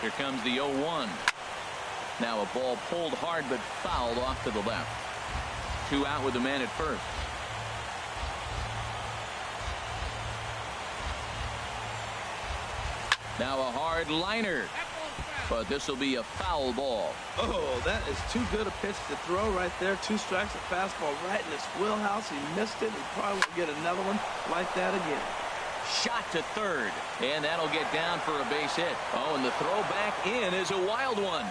Here comes the 0-1. Now a ball pulled hard but fouled off to the left. 2 out with the man at first. Now a hard liner. But this will be a foul ball. Oh, that is too good a pitch to throw right there. 2 strikes, a fastball right in his wheelhouse. He missed it. He probably won't get another one like that again. Shot to third, and that'll get down for a base hit. Oh, and the throw back in is a wild one.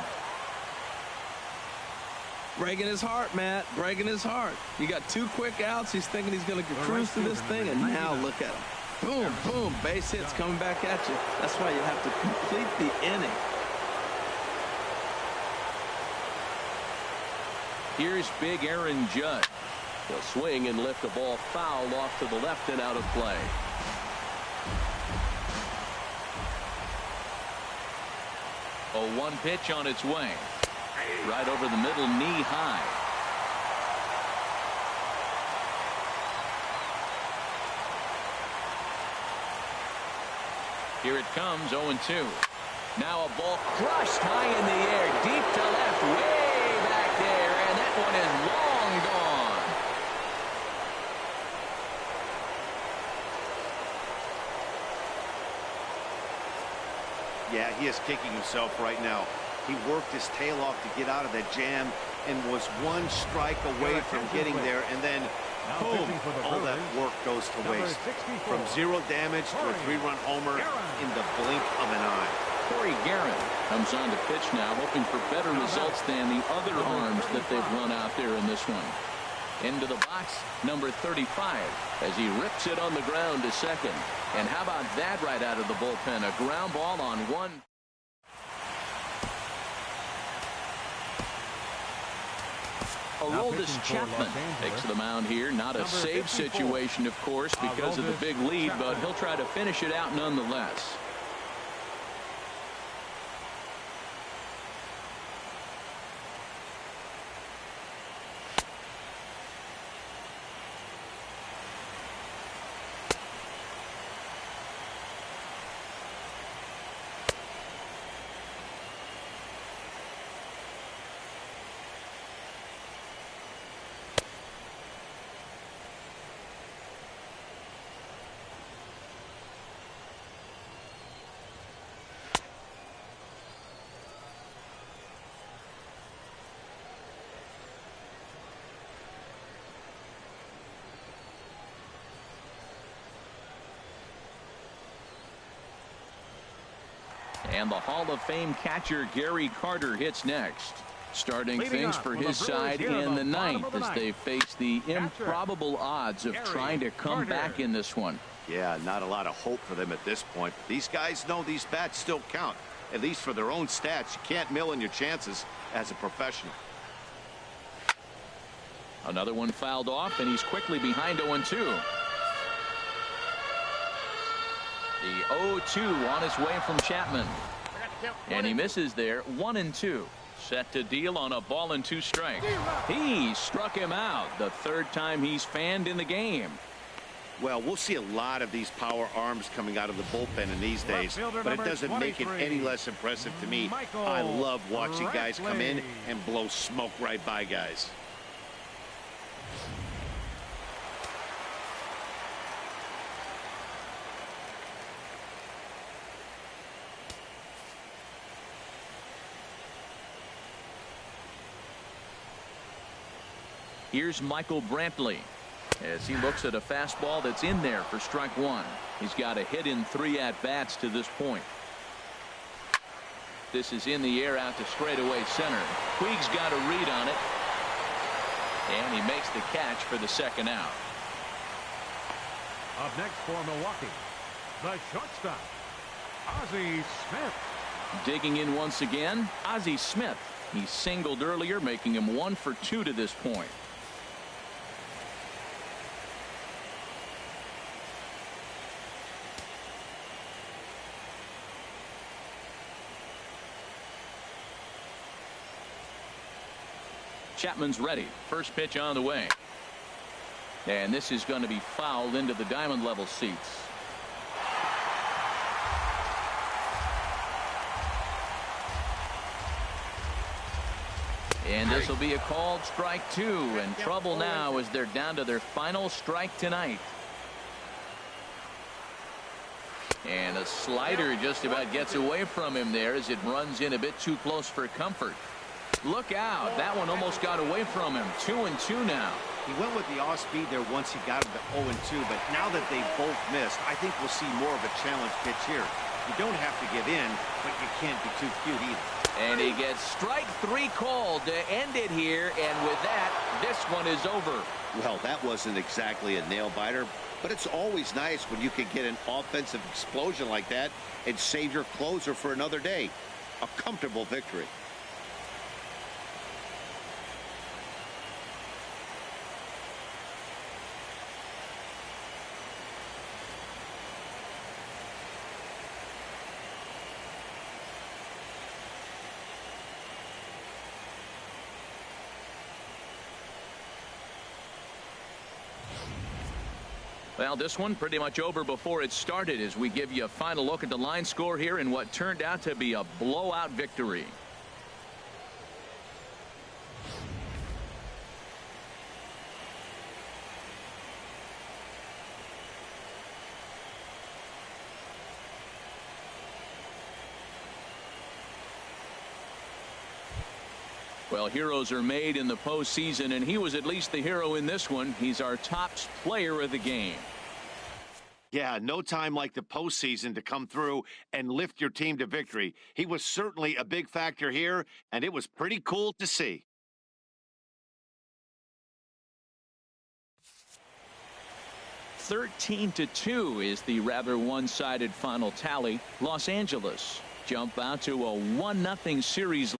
Breaking his heart, Matt. Breaking his heart. You got 2 quick outs. He's thinking he's going to cruise through this thing, and now look at him. Boom, boom, base hits coming back at you. That's why you have to complete the inning. Here's big Aaron Judge. He'll swing and lift a ball foul off to the left and out of play. A 1 pitch on its way. Right over the middle, knee high. Here it comes, 0-2. Now a ball crushed high in the air, deep to left, way back there, and that one is long gone. Yeah, he is kicking himself right now. He worked his tail off to get out of that jam and was 1 strike away from getting there, and then boom, all that work goes to waste. From 0 damage to a 3-run homer in the blink of an eye. Corey Guerin comes on to pitch now, hoping for better results than the other arms that they've run out there in this one. Into the box, number 35, as he rips it on the ground to second. And how about that right out of the bullpen? A ground ball on 1. Aroldis Chapman takes the mound here. Not a save situation, of course, because of the big lead, but he'll try to finish it out nonetheless. And the Hall of Fame catcher Gary Carter hits next. Starting things for his side in the ninth as they face the improbable odds of trying to come back in this one. Yeah, not a lot of hope for them at this point. These guys know these bats still count, at least for their own stats. You can't mill in your chances as a professional. Another one fouled off, and he's quickly behind 0-2. The 0-2 on his way from Chapman. And he misses there. 1-2. Set to deal on a ball and 2 strikes. He struck him out. The third time he's fanned in the game. Well, we'll see a lot of these power arms coming out of the bullpen in these days, but it doesn't make it any less impressive to me. I love watching guys come in and blow smoke right by guys. Here's Michael Brantley as he looks at a fastball that's in there for strike 1. He's got a hit in 3 at-bats to this point. This is in the air out to straightaway center. Puig's got a read on it. And he makes the catch for the second out. Up next for Milwaukee, the shortstop, Ozzie Smith. Digging in once again, Ozzie Smith. He singled earlier, making him 1 for 2 to this point. Chapman's ready. First pitch on the way. And this is going to be fouled into the diamond level seats. And this will be a called strike 2, and trouble now as they're down to their final strike tonight. And a slider just about gets away from him there as it runs in a bit too close for comfort. Look out. That one almost got away from him. 2-2 now. He went with the off speed there once he got him to 0-2, but now that they've both missed, I think we'll see more of a challenge pitch here. You don't have to give in, but you can't be too cute either. And he gets strike 3 called to end it here, and with that, this one is over. Well, that wasn't exactly a nail-biter, but it's always nice when you can get an offensive explosion like that and save your closer for another day. A comfortable victory. Well, this one pretty much over before it started as we give you a final look at the line score here in what turned out to be a blowout victory. Well, heroes are made in the postseason, and he was at least the hero in this one. He's our top player of the game. Yeah, no time like the postseason to come through and lift your team to victory. He was certainly a big factor here, and it was pretty cool to see. (13-2) is the rather one-sided final tally. Los Angeles jump out to a 1-0 series.